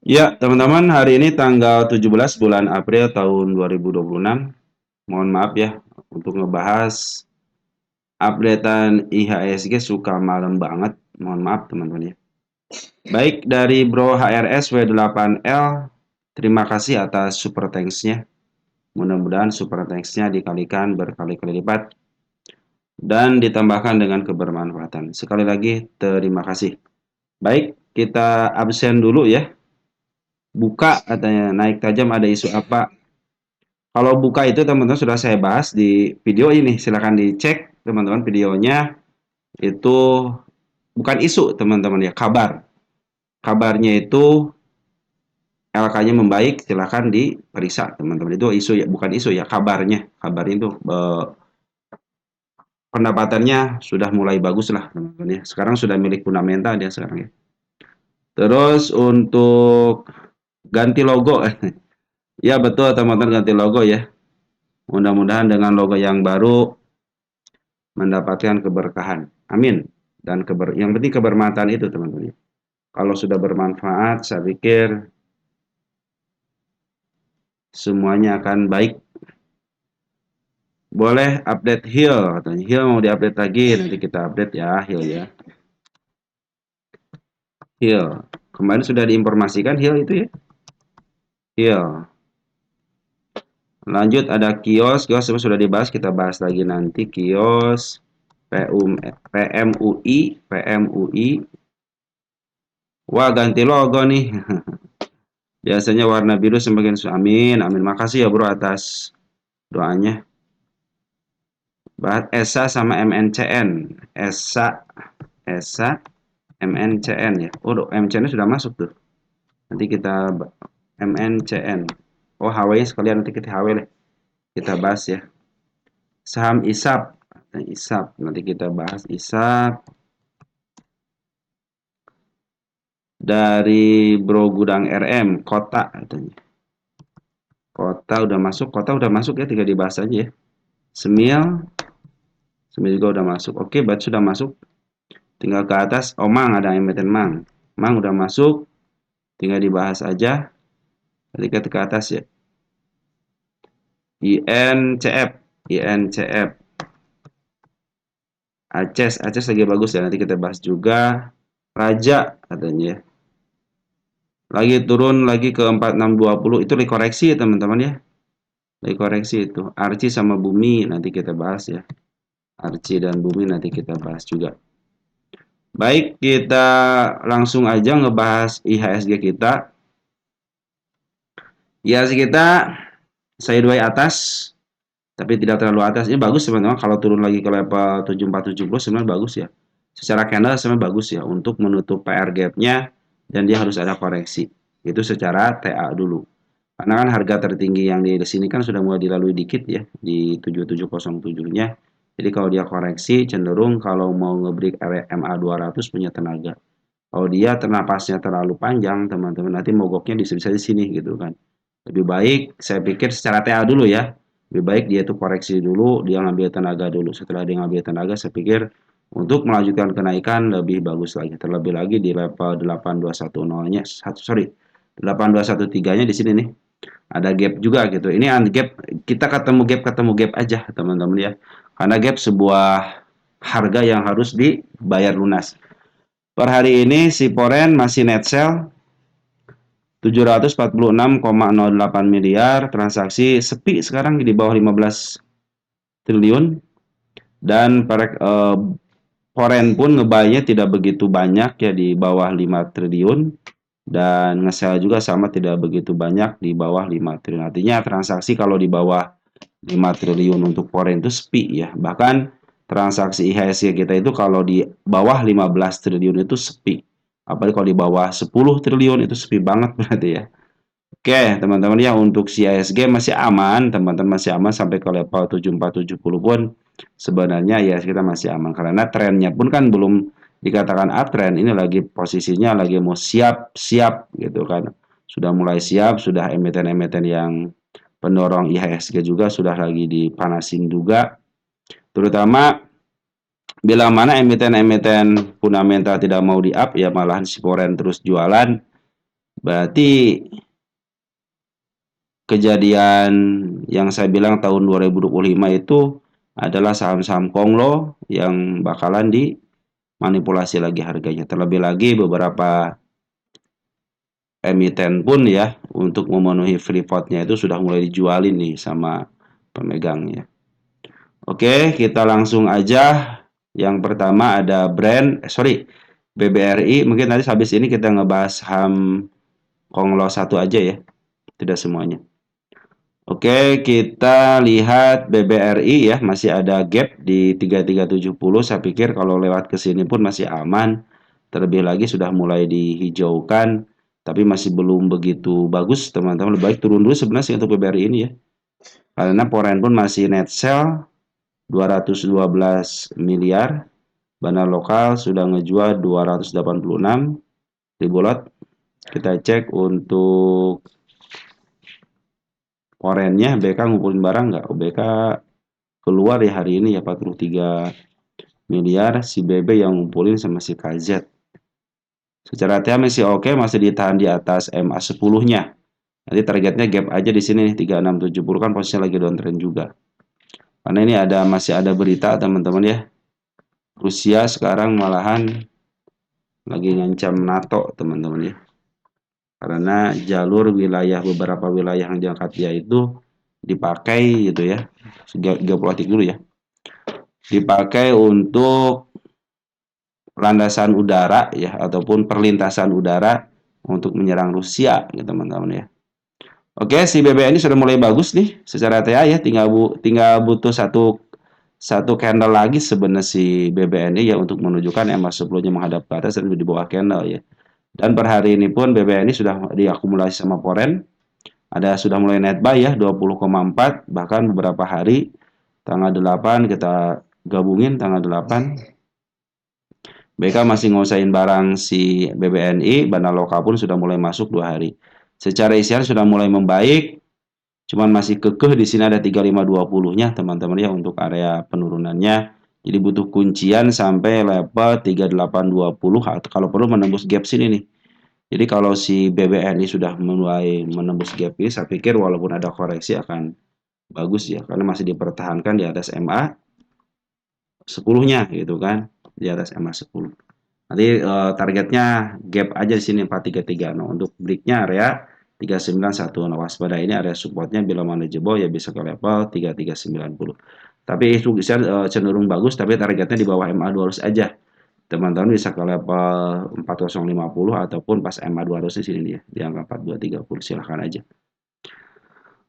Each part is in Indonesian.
Ya, teman-teman, hari ini tanggal 17 bulan April tahun 2026. Mohon maaf ya untuk ngebahas updatean IHSG suka malam banget. Mohon maaf teman-teman ya. Baik dari Bro HRS W8L, terima kasih atas super thanks-nya. Mudah-mudahan super thanks-nya dikalikan berkali-kali lipat dan ditambahkan dengan kebermanfaatan. Sekali lagi terima kasih. Baik, kita absen dulu ya. Buka katanya naik tajam, ada isu apa? Kalau buka itu teman-teman sudah saya bahas di video ini, silahkan dicek teman-teman videonya. Itu bukan isu teman-teman ya, kabar. Kabarnya itu LK-nya membaik, silahkan diperiksa teman-teman. Itu isu ya, bukan isu ya, kabarnya. Kabar itu pendapatannya sudah mulai bagus lah teman-teman ya. Sekarang sudah milik fundamental dia sekarang ya. Terus untuk ganti logo, ya betul teman-teman, ganti logo ya. Mudah-mudahan dengan logo yang baru mendapatkan keberkahan. Amin. Dan yang penting kebermanfaatan itu teman-teman. Kalau sudah bermanfaat, saya pikir semuanya akan baik. Boleh update Hill katanya. Hill mau diupdate lagi, nanti kita update ya Hill ya. Hill. Kemarin sudah diinformasikan Hill itu ya. Hill. Lanjut ada kios, kios sudah dibahas, kita bahas lagi nanti kios. PMUI, PMUI. Wah, ganti logo nih. Biasanya warna biru semakin amin, amin. Makasih ya bro atas doanya. Bahas ESA sama MNCN. ESA, ESA, MNCN ya. Oh, MNCN sudah masuk tuh. Nanti kita MNCN. Oh, HW sekalian nanti kita HW deh. Kita bahas ya. Saham ISAP. ISAP. Nanti kita bahas ISAP. Dari Bro Gudang RM. Kota katanya. Kota udah masuk ya. Tinggal dibahas aja ya. Semil. Semil juga udah masuk. Oke, bat sudah masuk. Tinggal ke atas. Oh, Mang ada emiten Mang. Mang udah masuk. Tinggal dibahas aja. Ketika ke atas ya. INCF. INCF. Aceh lagi bagus ya. Nanti kita bahas juga. Raja katanya ya. Lagi turun lagi ke 4620. Itu dikoreksi ya teman-teman ya. Dikoreksi itu. Arci sama Bumi nanti kita bahas ya. Arci dan Bumi nanti kita bahas juga. Baik, kita langsung aja ngebahas IHSG kita. IHSG kita sideways atas, tapi tidak terlalu atas. Ini bagus teman-teman. Kalau turun lagi ke level 7470 sebenarnya bagus ya. Secara candle sebenarnya bagus ya untuk menutup PR gap-nya dan dia harus ada koreksi. Itu secara TA dulu. Karena kan harga tertinggi yang di sini kan sudah mulai dilalui dikit ya di 7707-nya. Jadi kalau dia koreksi cenderung kalau mau ngebreak MA 200 punya tenaga. Kalau dia napasnya terlalu panjang, teman-teman nanti mogoknya bisa di sini gitu kan. Lebih baik saya pikir secara TA dulu ya. Lebih baik dia itu koreksi dulu, dia ngambil tenaga dulu. Setelah dia ngambil tenaga, saya pikir untuk melanjutkan kenaikan lebih bagus lagi. Terlebih lagi di level 8210-nya, sorry, 8213-nya di sini nih. Ada gap juga gitu. Ini gap, kita ketemu gap aja teman-teman ya. Karena gap sebuah harga yang harus dibayar lunas. Per hari ini si Poren masih net sell 746,08 miliar, transaksi sepi sekarang di bawah 15 triliun dan Poren pun ngebaynya tidak begitu banyak ya di bawah 5 triliun dan nge-sell juga sama tidak begitu banyak di bawah 5 triliun. Artinya transaksi kalau di bawah 5 triliun untuk Poren itu sepi ya. Bahkan transaksi IHSG kita itu kalau di bawah 15 triliun itu sepi. Apalagi kalau di bawah 10 triliun itu sepi banget berarti ya. Oke, teman-teman ya untuk CISG masih aman, teman-teman masih aman sampai ke level 7470 pun sebenarnya ya kita masih aman karena trennya pun kan belum dikatakan uptrend, ini lagi posisinya lagi mau siap-siap gitu kan. Sudah mulai siap, sudah emiten-emiten yang pendorong IHSG juga sudah lagi dipanasin juga. Terutama bila mana emiten-emiten fundamental tidak mau di-up ya malahan si Foreign terus jualan Berarti kejadian yang saya bilang tahun 2025 itu adalah saham-saham Konglo yang bakalan dimanipulasi lagi harganya. Terlebih lagi beberapa emiten pun ya untuk memenuhi free float-nya itu sudah mulai dijualin nih sama pemegangnya. Oke, kita langsung aja. Yang pertama ada BBRI. Mungkin nanti habis ini kita ngebahas saham Konglo satu aja ya, tidak semuanya. Oke, kita lihat BBRI ya, masih ada gap di 3370. Saya pikir kalau lewat ke sini pun masih aman. Terlebih lagi sudah mulai dihijaukan, tapi masih belum begitu bagus, teman-teman. Lebih baik turun dulu sebenarnya sih untuk BBRI ini ya. Karena Poren pun masih net sell 212 miliar. Bandar lokal sudah ngejual 286 ribu lot. Kita cek untuk Porennya, BK ngumpulin barang nggak? BK keluar ya hari ini ya 43 miliar. Si BB yang ngumpulin sama si KZ. Secara TH masih oke, masih ditahan di atas MA 10-nya. Nanti targetnya gap aja di sini nih 3670 kan posisinya lagi downtrend juga. Karena ini masih ada berita teman-teman ya. Rusia sekarang malahan lagi ngancam NATO teman-teman ya. Karena jalur beberapa wilayah yang diangkat dia itu dipakai gitu ya. Geopolitik dulu ya. Dipakai untuk landasan udara ya ataupun perlintasan udara untuk menyerang Rusia gitu teman-teman ya. Oke, si BBN ini sudah mulai bagus nih secara TA ya, tinggal butuh satu candle lagi sebenarnya si BBNI ya untuk menunjukkan EMA 10-nya menghadap ke atas dan di bawah candle ya. Dan per hari ini pun BBNI sudah diakumulasi sama Poren, sudah mulai net buy ya 20,4, bahkan beberapa hari tanggal 8 kita gabungin tanggal 8 BK masih ngusain barang si BBNI, Bandar Lokal pun sudah mulai masuk 2 hari. Secara isian sudah mulai membaik, cuman masih kekeh di sini ada 3520-nya teman-teman ya untuk area penurunannya. Jadi butuh kuncian sampai level 3820 atau kalau perlu menembus gap sini nih. Jadi kalau si BBNI sudah mulai menembus gap ini, saya pikir walaupun ada koreksi akan bagus ya, karena masih dipertahankan di atas MA 10-nya gitu kan, di atas MA 10. Nanti targetnya gap aja di sini 433. Nah, untuk breaknya area 391. Nah, waspada ini area supportnya bila manageable ya bisa ke level 3390. Tapi itu bisa cenderung bagus, tapi targetnya di bawah MA200 aja. Teman-teman bisa ke level 4050 ataupun pas MA200 di sini dia, di angka 4230 silahkan aja.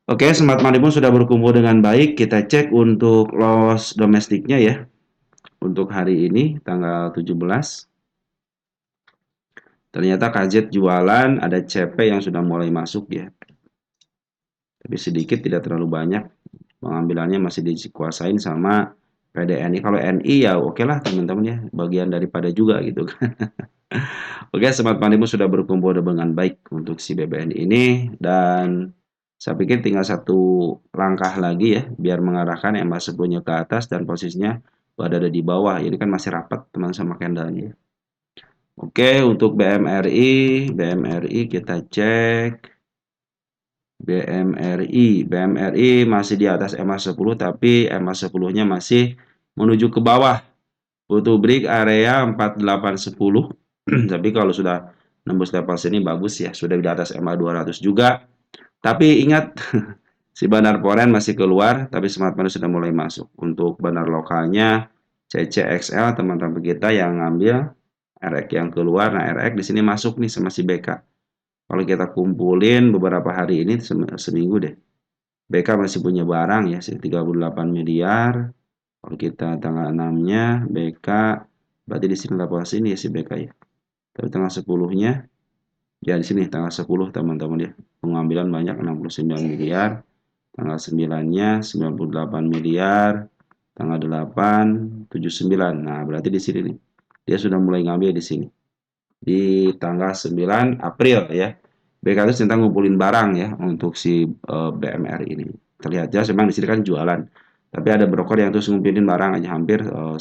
Oke, Smart Money pun sudah berkumpul dengan baik. Kita cek untuk loss domestiknya ya. Untuk hari ini tanggal 17. Ternyata KZ jualan, ada CP yang sudah mulai masuk ya. Tapi sedikit, tidak terlalu banyak. Pengambilannya masih dikuasain sama PDNI. Kalau NI ya oke lah teman-teman ya. Bagian daripada juga gitu kan. Oke, Smart Money sudah berkumpul dengan baik untuk si BBN ini. Dan saya pikir tinggal satu langkah lagi ya. Biar mengarahkan MA 10-nya ke atas dan posisinya berada di bawah. Ini kan masih rapat teman sama candlenya. Oke, untuk BMRI kita cek. BMRI masih di atas MA 10 tapi MA 10-nya masih menuju ke bawah. Butuh break area 4810. Tapi kalau sudah nembus level sini bagus ya, sudah di atas MA 200 juga. Tapi ingat si Bandar Poren masih keluar, tapi Smart Money sudah mulai masuk. Untuk bandar lokalnya CCXL teman-teman kita yang ngambil RX yang keluar, nah RX di sini masuk nih sama si BK. Kalau kita kumpulin beberapa hari ini seminggu deh. BK masih punya barang ya, 38 miliar. Kalau kita tanggal 6-nya BK berarti di sini level sini ya si BK ya. Tapi tanggal 10-nya ya di sini tanggal 10 teman-teman ya. Pengambilan banyak 69 miliar. Tanggal 9-nya 98 miliar. Tanggal 8 79. Nah, berarti di sini nih. Dia sudah mulai ngambil di sini. Di tanggal 9 April ya. BK itu tentang ngumpulin barang ya untuk si BMR ini. Terlihat jelas memang di sini kan jualan. Tapi ada broker yang terus ngumpulin barang aja hampir 100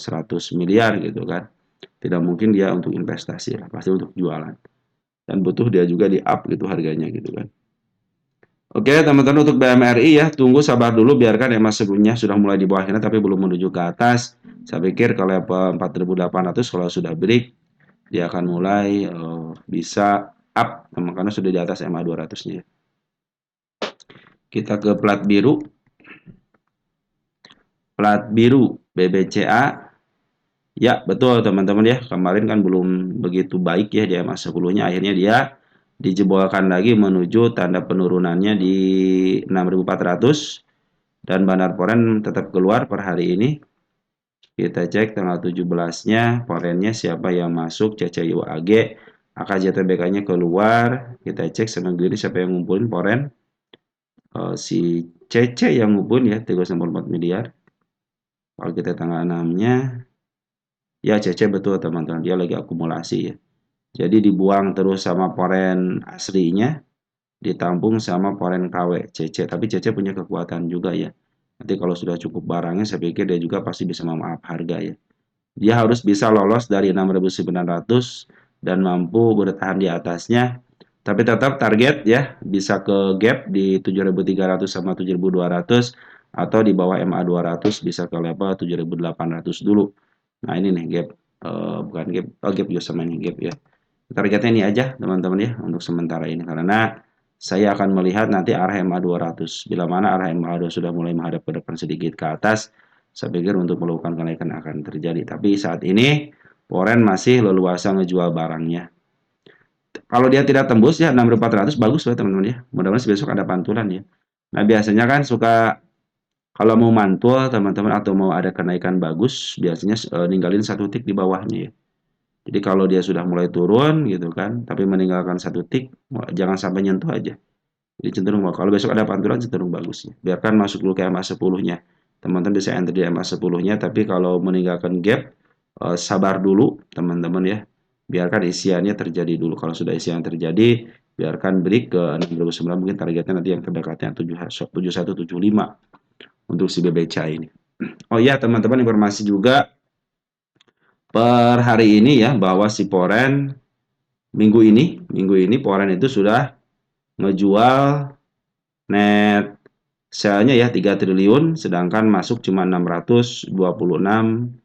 miliar gitu kan. Tidak mungkin dia untuk investasi lah, pasti untuk jualan. dan butuh dia juga di up gitu harganya gitu kan. Oke teman-teman, untuk BMRI ya, tunggu sabar dulu, biarkan EMA sebelumnya sudah mulai di bawahnya tapi belum menuju ke atas. Saya pikir kalau level 4.800 kalau sudah break, dia akan mulai bisa up, karena sudah di atas EMA 200-nya. Kita ke plat biru. Plat biru BBCA. Ya, betul teman-teman ya. Kemarin kan belum begitu baik ya di EMA 10-nya. Akhirnya dia dijebolkan lagi menuju tanda penurunannya di 6.400 dan bandar poren tetap keluar per hari ini. Kita cek tanggal 17-nya porennya siapa yang masuk, CCIUAG, AKJTBK-nya keluar. Kita cek seminggu ini siapa yang ngumpulin poren. Si CC yang ngumpulin ya 3,4 miliar. Kalau kita tanggal 6-nya, ya CC betul teman-teman, dia lagi akumulasi ya. Jadi dibuang terus sama poren aslinya, ditampung sama poren KW CC. Tapi CC punya kekuatan juga ya. Nanti kalau sudah cukup barangnya, saya pikir dia juga pasti bisa memaaf harga ya. Dia harus bisa lolos dari 6.900 dan mampu bertahan di atasnya. Tapi tetap target ya, bisa ke gap di 7.300 sama 7.200 atau di bawah MA 200 bisa ke level 7.800 dulu. Nah ini nih gap, bukan gap, gap juga sama ini gap ya. Targetnya ini aja teman-teman ya untuk sementara ini, karena saya akan melihat nanti arah MA 200. Bila mana arah MA 200 sudah mulai menghadap ke depan sedikit ke atas, saya pikir untuk melakukan kenaikan akan terjadi. Tapi saat ini Foreign masih leluasa ngejual barangnya. Kalau dia tidak tembus ya 6.400 bagus ya teman-teman ya. Mudah-mudahan besok ada pantulan ya. Nah biasanya kan suka kalau mau mantul teman-teman atau mau ada kenaikan bagus, biasanya ninggalin satu tick di bawahnya ya. Jadi kalau dia sudah mulai turun gitu kan, tapi meninggalkan satu tick, jangan sampai nyentuh aja. Jadi cenderung kalau besok ada pantulan cenderung bagus ya. Biarkan masuk dulu ke MA 10-nya. Teman-teman bisa enter di MA 10-nya, tapi kalau meninggalkan gap, sabar dulu teman-teman ya. Biarkan isiannya terjadi dulu. Kalau sudah isian terjadi, biarkan break ke 6.900, mungkin targetnya nanti yang terdekatnya 7175 untuk si BBCA ini. Oh iya teman-teman, informasi juga per hari ini ya, bahwa si Poren minggu ini Poren itu sudah ngejual net sale-nya ya 3 triliun, sedangkan masuk cuma 626,1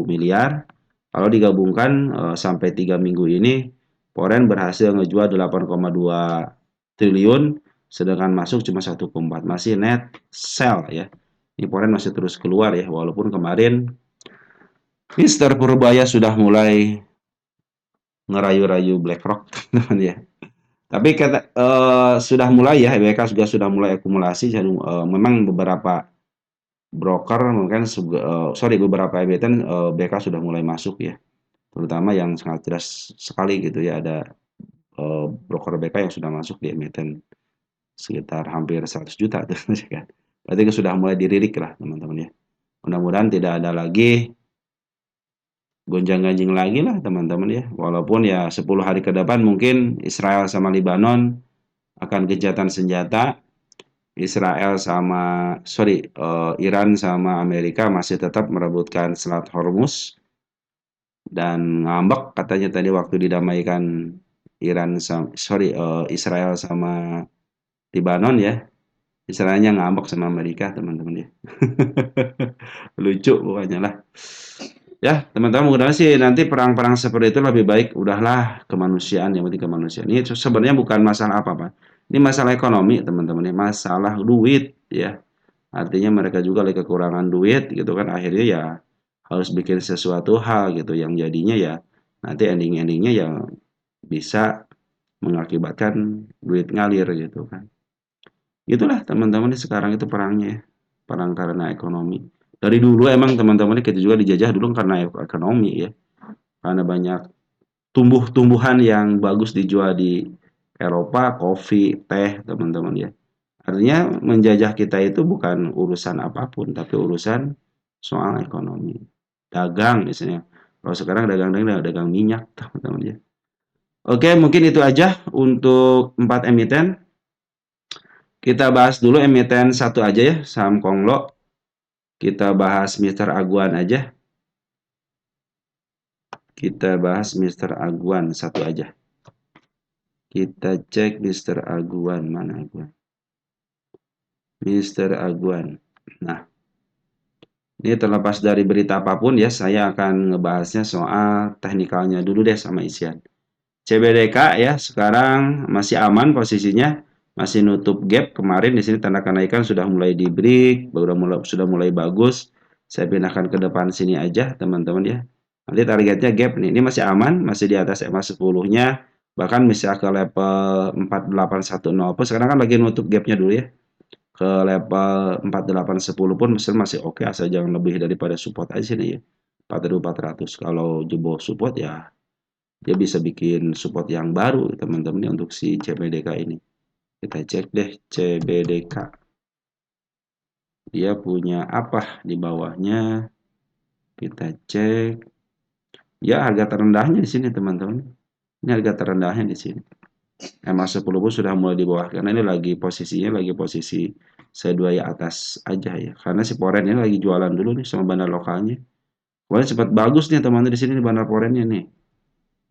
miliar. Kalau digabungkan sampai 3 minggu ini, Poren berhasil ngejual 8,2 triliun, sedangkan masuk cuma 1,4. Masih net sell ya. Ini Poren masih terus keluar ya, walaupun kemarin Mister Purbaya sudah mulai ngerayu-rayu BlackRock teman ya. Tapi kata sudah mulai ya, BK juga sudah mulai akumulasi. Memang beberapa broker mungkin beberapa emiten BK sudah mulai masuk ya. Terutama yang sangat jelas sekali gitu ya, ada broker BK yang sudah masuk di emiten sekitar hampir 100 juta tuh kan. Berarti sudah mulai dirilik lah teman-teman ya. Mudah-mudahan tidak ada lagi gonjang-ganjing lagi lah teman-teman ya. Walaupun ya 10 hari ke depan mungkin Israel sama Lebanon akan gencatan senjata. Iran sama Amerika masih tetap merebutkan Selat Hormuz, dan ngambek katanya tadi waktu didamaikan Israel sama Lebanon ya. Israelnya ngambek sama Amerika teman-teman ya. Lucu pokoknya lah. Ya, teman-teman, mudah-mudahan sih nanti perang-perang seperti itu lebih baik. Udahlah, kemanusiaan, yang penting kemanusiaan. Ini sebenarnya bukan masalah apa-apa. Ini masalah ekonomi, teman-teman. Ini masalah duit, ya. Artinya mereka juga lagi kekurangan duit, gitu kan. Akhirnya ya harus bikin sesuatu hal, gitu. Yang jadinya ya nanti ending-endingnya yang bisa mengakibatkan duit ngalir, gitu kan. Itulah, teman-teman, sekarang itu perangnya ya. Perang karena ekonomi. Dari dulu emang teman-teman kita juga dijajah dulu karena ekonomi ya. Karena banyak tumbuh-tumbuhan yang bagus dijual di Eropa, kopi, teh, teman-teman ya. Artinya menjajah kita itu bukan urusan apapun, tapi urusan soal ekonomi. Dagang misalnya. Kalau sekarang dagang minyak, teman-teman ya. Oke, mungkin itu aja untuk 4 emiten. Kita bahas dulu emiten satu aja ya, saham Konglo. Kita bahas Mr. Aguan aja. Kita bahas Mr. Aguan satu aja. Kita cek Mr. Aguan, mana Aguan? Mr. Aguan. Nah, ini terlepas dari berita apapun ya, saya akan ngebahasnya soal teknikalnya dulu deh sama isian. CBDK ya, sekarang masih aman posisinya, masih nutup gap. Kemarin di sini tanda kenaikan sudah mulai di break, sudah mulai bagus. Saya pindahkan ke depan sini aja, teman-teman ya. Nanti targetnya gap nih. Ini masih aman, masih di atas EMA 10-nya. Bahkan bisa ke level 4810 pun sekarang kan lagi nutup gapnya dulu ya. Ke level 4810 pun masih oke, asal jangan lebih daripada support aja sini ya. 4400. Kalau jebol support ya dia bisa bikin support yang baru teman-teman untuk si CBDK ini. Kita cek deh CBDK. Dia punya apa di bawahnya? Kita cek. Ya harga terendahnya di sini teman-teman. Ini harga terendahnya di sini. EMA 10 pun sudah mulai di bawah karena ini lagi posisinya lagi posisi C2 atas aja ya. Karena si Poren ini lagi jualan dulu nih sama bandar lokalnya. Kemarin sempat bagus nih teman-teman di sini nih bandar Porennya nih.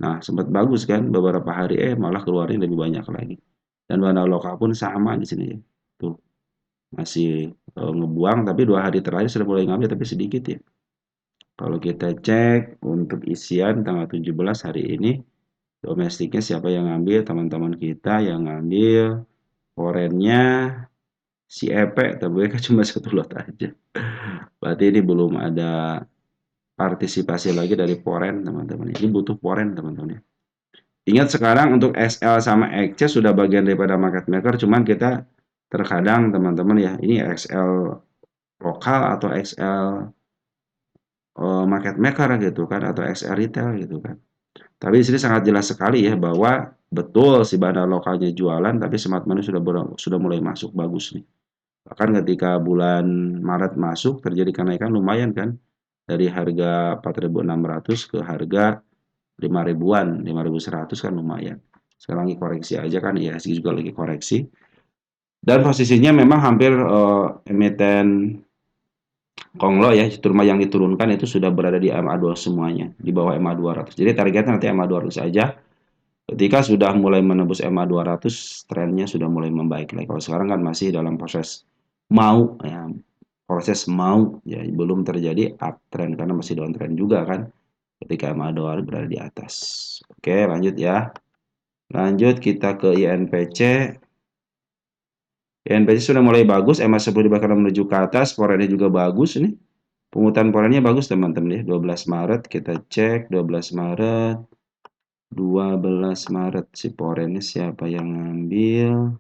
Nah, sempat bagus kan beberapa hari malah keluarin lebih banyak lagi. Dan bandar lokal pun sama di sini ya. Tuh, masih ngebuang tapi 2 hari terakhir sudah mulai ngambil tapi sedikit ya. Kalau kita cek untuk isian tanggal 17 hari ini domestiknya siapa yang ngambil? Teman-teman kita yang ngambil forennya si Epe, tapi kan cuma satu lot aja. Berarti ini belum ada partisipasi lagi dari foren teman-teman. Ini butuh foren teman-teman. Ingat sekarang untuk SL sama XC sudah bagian daripada market maker, cuman kita terkadang teman-teman ya, ini XL lokal atau XL market maker gitu kan, atau XL retail gitu kan. Tapi di sini sangat jelas sekali ya bahwa betul si bandar lokalnya jualan, tapi smart money sudah mulai masuk bagus nih. Bahkan ketika bulan Maret masuk terjadi kenaikan lumayan kan, dari harga 4.600 ke harga 5 ribuan, 5.100 kan lumayan. Sekarang lagi koreksi aja kan, IHSG juga lagi koreksi. Dan posisinya memang hampir emiten Konglo ya, terutama yang diturunkan itu sudah berada di MA2 semuanya, di bawah MA200. Jadi targetnya nanti MA200 saja. Ketika sudah mulai menembus MA200, trennya sudah mulai membaik lagi. Kalau sekarang kan masih dalam proses mau ya, ya belum terjadi uptrend karena masih downtrend juga kan ketika MA200 berada di atas. Oke, lanjut ya. Lanjut kita ke INPC. INPC sudah mulai bagus, MA10 dibakar menuju ke atas, porennya juga bagus nih. Pungutan porennya bagus teman-teman ya. 12 Maret kita cek 12 Maret. 12 Maret si porennya siapa yang ngambil?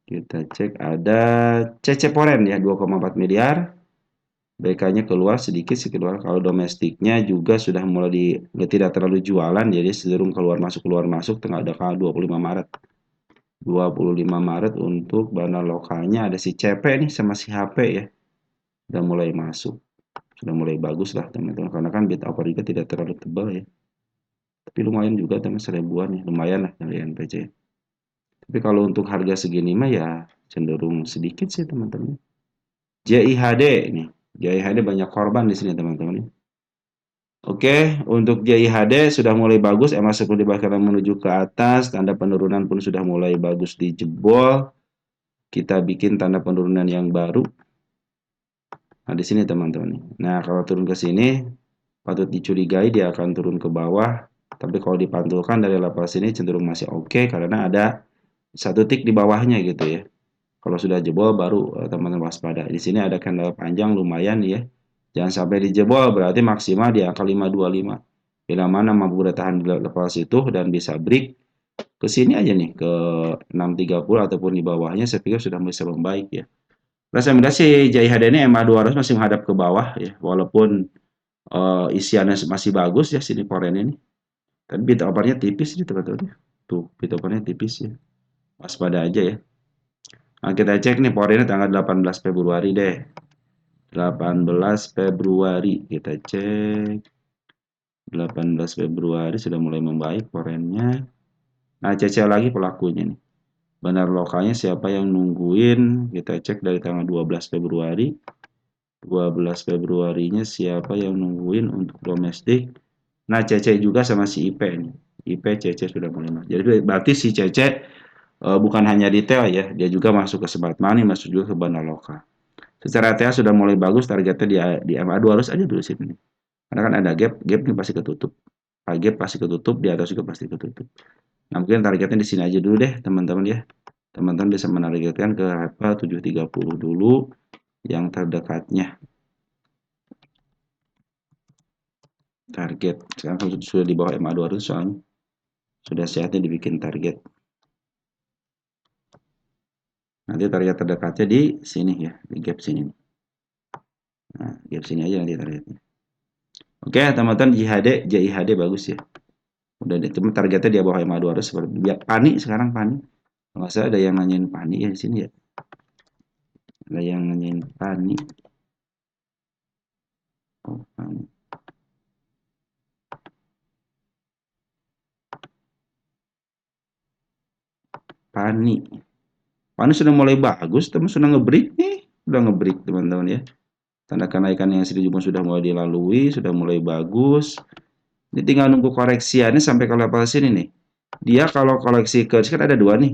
Kita cek ada CC Poren ya 2,4 miliar. BK-nya keluar sedikit sih keluar. Kalau domestiknya juga sudah mulai tidak terlalu jualan jadi cenderung keluar masuk tengah ada 25 Maret. 25 Maret untuk bandar lokalnya ada si CP nih sama si HP ya. Sudah mulai masuk. Sudah mulai bagus lah teman-teman. Karena kan bid offer juga tidak terlalu tebal ya. Tapi lumayan juga teman seribuan ya. Lumayan lah dari NPC. Tapi kalau untuk harga segini mah ya cenderung sedikit sih teman-teman. JIHD nih. JIHD banyak korban di sini teman-teman. Oke, untuk JIHD sudah mulai bagus, MA10 dibakar menuju ke atas, tanda penurunan pun sudah mulai bagus dijebol. Kita bikin tanda penurunan yang baru. Nah, di sini teman-teman. Nah, kalau turun ke sini, patut dicurigai dia akan turun ke bawah. Tapi kalau dipantulkan dari level sini cenderung masih oke karena ada satu tick di bawahnya gitu ya. Kalau sudah jebol baru teman-teman waspada. Di sini ada candle panjang lumayan ya. Jangan sampai dijebol berarti maksimal di angka 525. Bila mana mampu bertahan di level situ dan bisa break ke sini aja nih ke 630 ataupun di bawahnya saya pikir sudah bisa membaik ya. Rekomendasi JIHD ini MA200 masih menghadap ke bawah ya walaupun isiannya masih bagus ya sini poren ini. Tapi bid offernya tipis nih teman-teman. Tuh bid offernya tipis ya. Waspada aja ya. Nah, kita cek nih porennya tanggal 18 Februari deh. 18 Februari kita cek. 18 Februari sudah mulai membaik porennya. Nah, CC lagi pelakunya nih. Bandar lokalnya siapa yang nungguin? Kita cek dari tanggal 12 Februari. 12 Februarinya siapa yang nungguin untuk domestik? Nah, CC juga sama si IP nih. IP CC sudah mulai masuk. Jadi berarti si CC bukan hanya detail ya, dia juga masuk ke smart money, masuk juga ke Banda Loka. Secara ETA sudah mulai bagus, targetnya di MA2 harus aja dulu sih ini. Karena kan ada gap ini pasti ketutup. Gap pasti ketutup, di atas juga pasti ketutup. Nah, mungkin targetnya di sini aja dulu deh, teman-teman ya. Teman-teman bisa menargetkan ke apa 730 dulu yang terdekatnya. Target sekarang sudah di bawah MA200 soalnya. Sudah sehatnya dibikin target. Nanti target terdekatnya di sini ya, di gap sini. Nah, gap sini aja nanti targetnya. Oke, teman-teman JIHD bagus ya. Udah cuma targetnya di bawah MA200 seperti biar Pani sekarang Pani. Kalau saya ada yang nanyain Pani ya di sini ya. Ada yang nanyain Pani. Oh, Pani. Pani. Pani sudah mulai bagus, teman sudah ngebreak nih. Sudah ngebreak teman-teman ya. Tanda kenaikan yang sudah mulai dilalui, sudah mulai bagus. Ini tinggal nunggu koreksiannya sampai ke level sini nih. Dia kalau koleksi ke kan ada dua nih.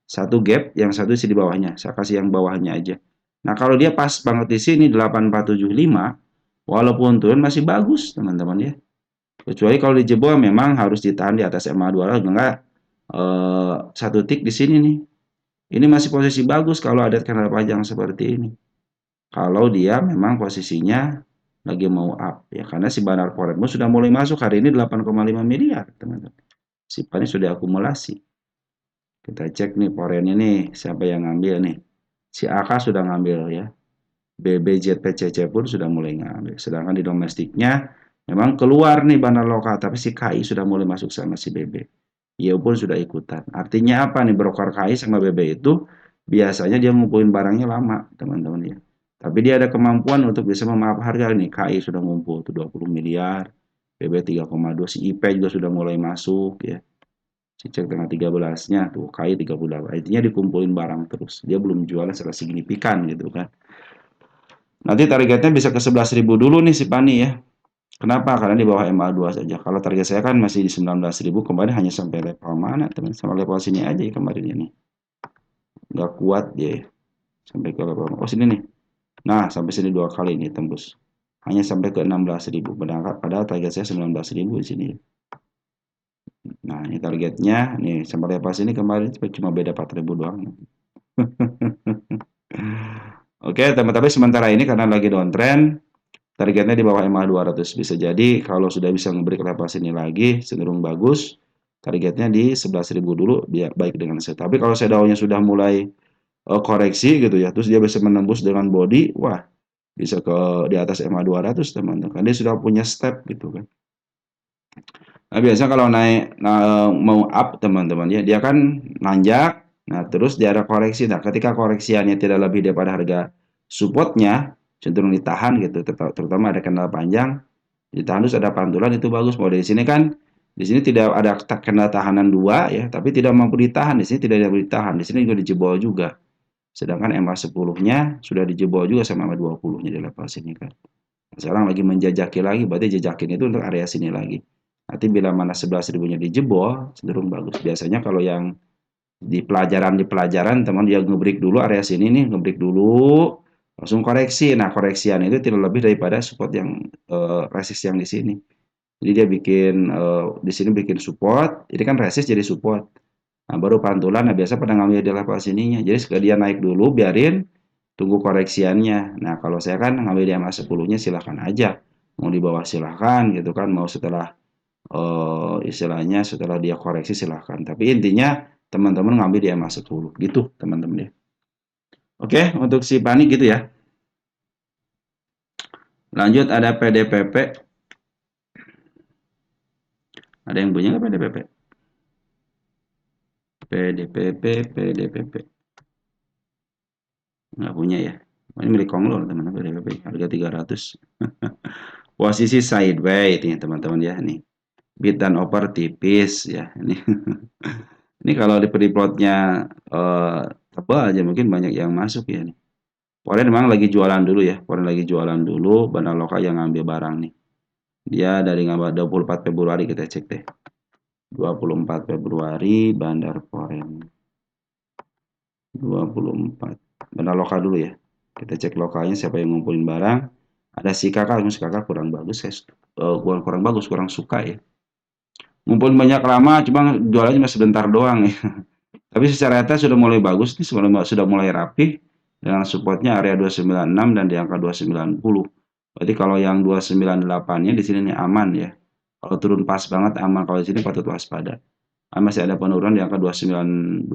Satu gap, yang satu isi di bawahnya. Saya kasih yang bawahnya aja. Nah, kalau dia pas banget di sini 8475, walaupun turun masih bagus, teman-teman ya. Kecuali kalau dijebol memang harus ditahan di atas MA200 enggak satu tick di sini nih. Ini masih posisi bagus kalau ada candle panjang seperti ini. Kalau dia memang posisinya lagi mau up ya karena si Banar Forex sudah mulai masuk hari ini 8,5 miliar, teman-teman. Si Pani sudah akumulasi. Kita cek nih porennya nih, siapa yang ngambil nih. Si AK sudah ngambil ya. BBZPCC pun sudah mulai ngambil. Sedangkan di domestiknya memang keluar nih Bandar Lokal, tapi si KI sudah mulai masuk sama si BB. Ia pun sudah ikutan. Artinya apa nih broker KI sama BB itu biasanya dia ngumpulin barangnya lama, teman-teman ya. Tapi dia ada kemampuan untuk bisa memaaf harga nih. KI sudah ngumpul tuh 20 miliar, BB 3,2, si IP juga sudah mulai masuk ya. Cek tanggal 13-nya tuh KI 38. Intinya dikumpulin barang terus. Dia belum jualnya secara signifikan gitu kan. Nanti targetnya bisa ke 11.000 dulu nih si Pani ya. Kenapa? Karena di bawah MA2 saja. Kalau target saya kan masih di 19.000, kemarin hanya sampai level mana teman? Sama level sini aja ya kemarin ini. Nggak kuat dia. Sampai ke level, oh sini nih. Nah, sampai sini dua kali ini tembus. Hanya sampai ke 16.000. Padahal target saya 19.000 di sini. Nah, ini targetnya. Nih, sampai level sini kemarin cuma beda 4.000 doang. Oke, teman-teman sementara ini karena lagi downtrend, targetnya di bawah MA200. Bisa jadi kalau sudah bisa nge-break level sini lagi, cenderung bagus. Targetnya di 11.000 dulu, biar baik dengan saya. Tapi kalau shadownya sudah mulai koreksi gitu ya, terus dia bisa menembus dengan body, wah bisa ke di atas MA200 teman-teman. Kan dia sudah punya step gitu kan. Nah, biasanya kalau naik mau up teman-teman ya, dia kan nanjak, nah terus dia ada koreksi. Nah, ketika koreksiannya tidak lebih daripada harga supportnya, cenderung ditahan gitu, terutama ada kendala panjang, ditahan terus ada pantulan itu bagus. Mau dari sini kan, di sini tidak ada kendala tahanan dua ya, tapi tidak mampu ditahan. Di sini tidak mampu ditahan, di sini juga dijebol juga. Sedangkan MA10-nya sudah dijebol juga sama MA20-nya di level sini kan. Sekarang lagi menjajaki lagi, berarti jajakin itu untuk area sini lagi. Nanti bila mana 11.000-nya dijebol, cenderung bagus. Biasanya kalau yang di pelajaran teman dia ngebreak dulu area sini nih, ngebreak dulu, langsung koreksi. Nah, koreksian itu tidak lebih daripada support yang resist yang di sini. Jadi dia bikin di sini bikin support, ini kan resist jadi support. Nah, baru pantulan, nah biasa pada ngambil di level sininya. Jadi sekali dia naik dulu, biarin tunggu koreksiannya. Nah, kalau saya kan ngambil di MA10-nya silahkan aja. Mau di bawah silahkan gitu kan, mau setelah istilahnya setelah dia koreksi silahkan. Tapi intinya teman-teman ngambil di MA10 gitu teman-teman ya. Oke, untuk si Pani gitu ya. Lanjut ada PDPP. Ada yang punya nggak PDPP? PDPP. Nggak punya ya. Ini milik Konglor teman-teman PDPP. Harga 300. Posisi sideways ini teman-teman ya. Nih. Bid dan over tipis ya. Ini kalau di plotnya tebal aja mungkin banyak yang masuk ya nih. Foreign memang lagi jualan dulu ya. Foreign lagi jualan dulu, Bandar Lokal yang ngambil barang nih. Dia dari 24 Februari kita cek deh. 24 Februari Bandar Poren 24. Bandar lokal dulu ya. Kita cek lokalnya siapa yang ngumpulin barang. Ada si kakak kurang bagus, kurang bagus, kurang suka ya. Ngumpulin banyak lama, cuma jualannya cuma sebentar doang ya. Tapi secara data sudah mulai bagus nih, sudah mulai rapi dengan supportnya area 296 dan di angka 290. Berarti kalau yang 298-nya di sini nih aman ya. Kalau turun pas banget aman, kalau di sini patut waspada. Masih ada penurunan di angka 254.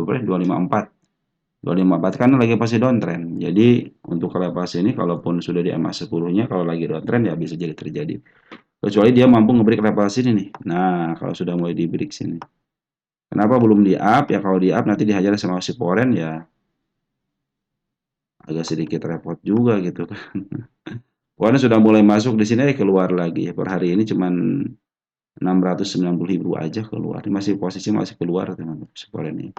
254 kan lagi pasti downtrend. Jadi untuk level ini kalaupun sudah di MA10-nya kalau lagi downtrend ya bisa jadi terjadi. Kecuali dia mampu nge-break level sini nih. Nah, kalau sudah mulai di break sini. Kenapa belum di up? Ya kalau di up nanti dihajar sama si Poren ya agak sedikit repot juga gitu kan. Poren sudah mulai masuk di sini keluar lagi. Per hari ini cuman 690.000 aja keluar. Ini masih posisi masih keluar teman-teman si Poren ini.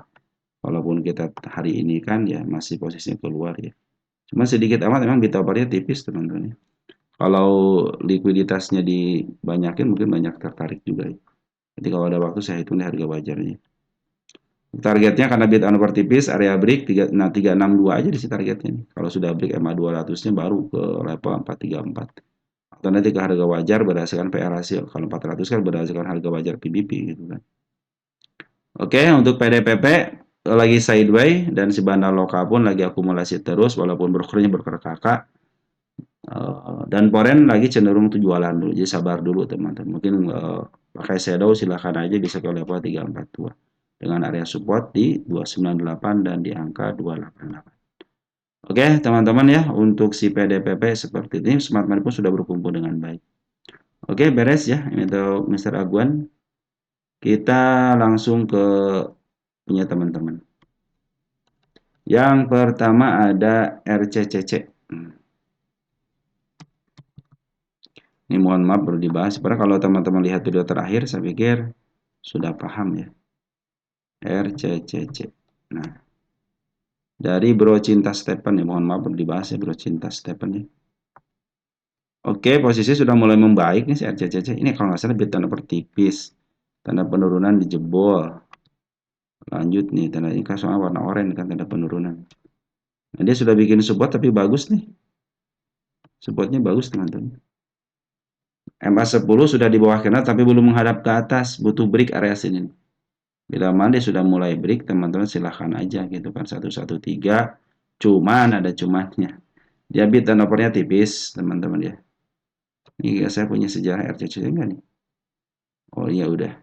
Walaupun kita hari ini kan ya masih posisinya keluar ya. Cuma sedikit amat memang beta parnya tipis teman-teman. Kalau likuiditasnya dibanyakin mungkin banyak tertarik juga ya. Jadi kalau ada waktu saya hitung di harga wajarnya. Targetnya karena bid over tipis, area break 362 aja di sini targetnya. Kalau sudah break MA 200-nya baru ke level 434. Atau nanti ke harga wajar berdasarkan PR rasio. Kalau 400 kan berdasarkan harga wajar PBP gitu kan. Oke, untuk PDPP lagi sideways dan si bandar lokal pun lagi akumulasi terus walaupun brokernya broker kakak. Dan Poren lagi cenderung tuh jualan dulu, jadi sabar dulu teman-teman. Mungkin pakai shadow silahkan aja bisa ke level 342 dengan area support di 298 dan di angka 288. Oke teman-teman ya, untuk si PDPP seperti ini Smart Money pun sudah berkumpul dengan baik. Oke beres ya, ini untuk Mr. Aguan. Kita langsung ke punya teman-teman. Yang pertama ada RCCC. Ini mohon maaf perlu dibahas. Padahal kalau teman-teman lihat video terakhir, saya pikir sudah paham ya. RCCC. Nah, dari Bro Cinta Stephen ya, mohon maaf perlu dibahas ya Bro Cinta Stephen ya. Oke, posisi sudah mulai membaik nih si RCCC. Ini kalau nggak salah tanda tipis. Tanda penurunan dijebol. Lanjut nih, tanda ini kan soalnya warna oranye kan tanda penurunan. Nah, dia sudah bikin support tapi bagus nih. Supportnya bagus teman-teman. MA10 sudah di bawah kena tapi belum menghadap ke atas, butuh break area sini. Bila mana dia sudah mulai break, teman-teman silahkan aja gitu kan 113. Cuman ada cumannya. Dia bid turnovernya tipis, teman-teman ya. Ini saya punya sejarah RCCC enggak nih? Oh iya udah.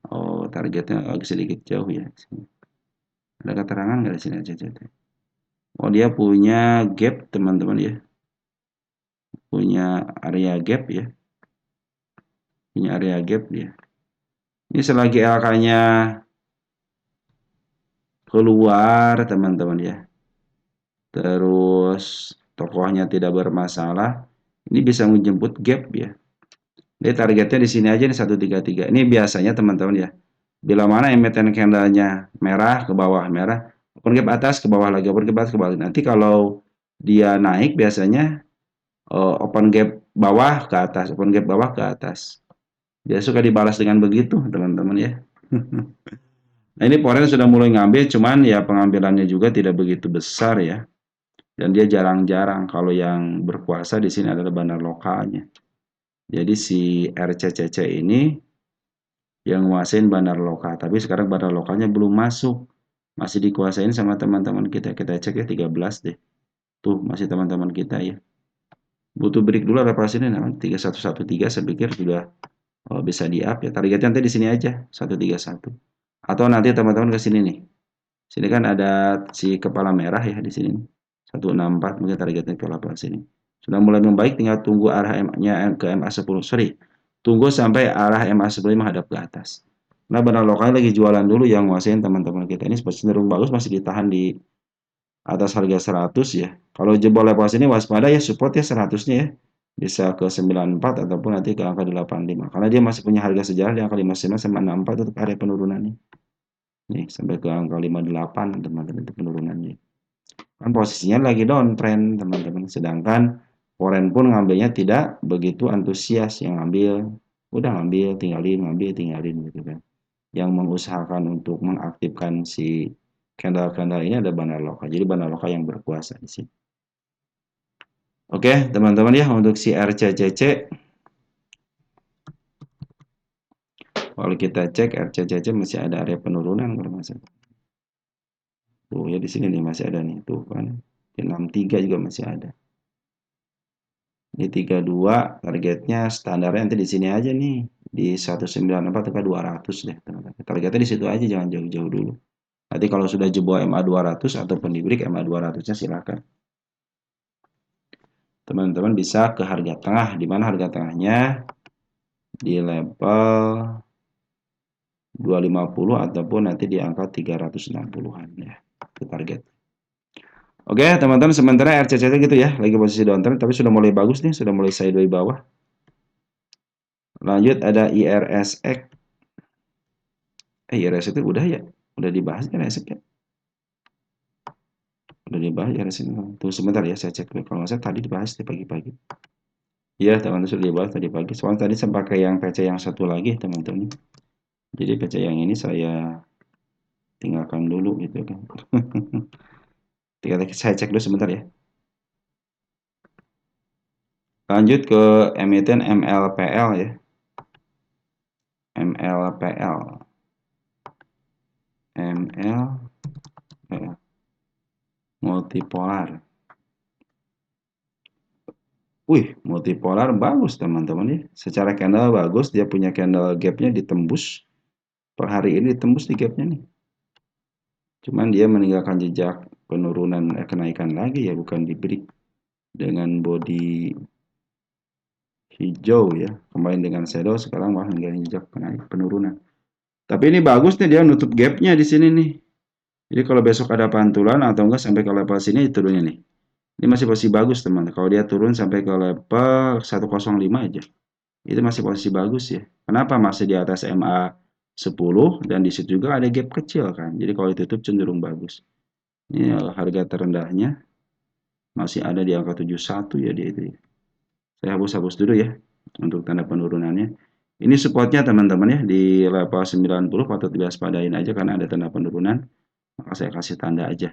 Oh targetnya agak sedikit jauh ya. Ada keterangan nggak di sini RCCC? Oh dia punya gap teman-teman ya. Punya area gap ya. Punya area gap dia. Ini selagi LK-nya keluar teman-teman ya. Terus tokohnya tidak bermasalah. Ini bisa menjemput gap ya. Jadi targetnya di sini aja nih 133. Ini biasanya teman-teman ya. Bila mana emiten candlenya merah ke bawah merah, open gap atas ke bawah lagi, open gap atas ke bawah. Nanti kalau dia naik biasanya open gap bawah ke atas, open gap bawah ke atas. Dia suka dibalas dengan begitu, teman-teman ya. Nah, ini Poren sudah mulai ngambil, cuman ya pengambilannya juga tidak begitu besar ya. Dan dia jarang-jarang kalau yang berkuasa di sini adalah bandar lokalnya. Jadi si RCCC ini yang nguasain bandar lokal, tapi sekarang bandar lokalnya belum masuk. Masih dikuasain sama teman-teman kita. Kita cek ya 13 deh. Tuh masih teman-teman kita ya. Butuh break dulu level sini nah 3113 saya pikir sudah bisa di up ya. Targetnya nanti di sini aja 131. Atau nanti teman-teman ke sini nih. Sini kan ada si kepala merah ya di sini. 164 mungkin targetnya ke level sini. Sudah mulai membaik, tinggal tunggu arah MA-nya ke MA10. Sorry, tunggu sampai arah MA10 menghadap ke atas. Nah, benar lokalnya lagi jualan dulu yang nguasain teman-teman kita ini cenderung bagus masih ditahan di atas harga 100 ya. Kalau jebol level sini waspada ya support ya 100-nya ya. Bisa ke 94 ataupun nanti ke angka 85. Karena dia masih punya harga sejarah di angka 59 sama 64 untuk area penurunannya. Nih, sampai ke angka 58 teman-teman itu penurunannya. Kan posisinya lagi downtrend teman-teman. Sedangkan Poren pun ngambilnya tidak begitu antusias yang ngambil Udah ngambil, tinggalin, ngambil, tinggalin gitu kan. Yang mengusahakan untuk mengaktifkan si candle-candle ini ada Banaloka. Jadi Banaloka yang berkuasa di sini. Oke, teman-teman ya, untuk si RCCC, kalau kita cek RCCC masih ada area penurunan kalau nggak salah. Tuh ya di sini nih masih ada nih, tuh kan. Di 63 juga masih ada. Ini 32 targetnya standarnya nanti di sini aja nih di 194 ke 200 deh teman-teman. Targetnya di situ aja, jangan jauh-jauh dulu. Nanti kalau sudah jebol MA 200 ataupun di break MA 200-nya silakan. Teman-teman bisa ke harga tengah, di mana harga tengahnya di level 250 ataupun nanti di angka 360-an ya. Itu target. Oke, teman-teman, sementara RCCT gitu ya, lagi posisi downtrend tapi sudah mulai bagus nih, sudah mulai sideways bawah. Lanjut ada IRSX. IRSX itu udah ya, udah dibahas kan IRSX ya? Udah dibahas ya IRSX. Tunggu sebentar ya, saya cek dulu. Kalau nggak salah tadi dibahas di pagi-pagi. Iya, teman-teman sudah dibahas tadi pagi. Soalnya tadi saya pakai yang PC yang satu lagi, teman-teman. Jadi PC yang ini saya tinggalkan dulu gitu kan. Saya cek dulu sebentar ya. Lanjut ke emiten MLPL ya. MLPL. MLPL. Multipolar. Wih, multipolar bagus teman-teman ya. Secara candle bagus, dia punya candle gapnya ditembus. Per hari ini ditembus di gapnya nih. Cuman dia meninggalkan jejak penurunan kenaikan lagi ya, bukan di break. Dengan body hijau ya, kembali dengan shadow sekarang malah meninggalkan jejak penurunan. Tapi ini bagus nih, dia nutup gapnya di sini nih. Jadi kalau besok ada pantulan atau enggak sampai ke level sini turunnya nih. Ini masih posisi bagus teman. Kalau dia turun sampai ke level 105 aja, itu masih posisi bagus ya. Kenapa? Masih di atas MA 10 dan di situ juga ada gap kecil kan. Jadi kalau ditutup cenderung bagus. Ini harga terendahnya masih ada di angka 71 ya dia itu ya. Saya hapus-hapus dulu ya untuk tanda penurunannya. Ini supportnya teman-teman ya di level 90 patut diwaspadain aja karena ada tanda penurunan. Maka saya kasih tanda aja.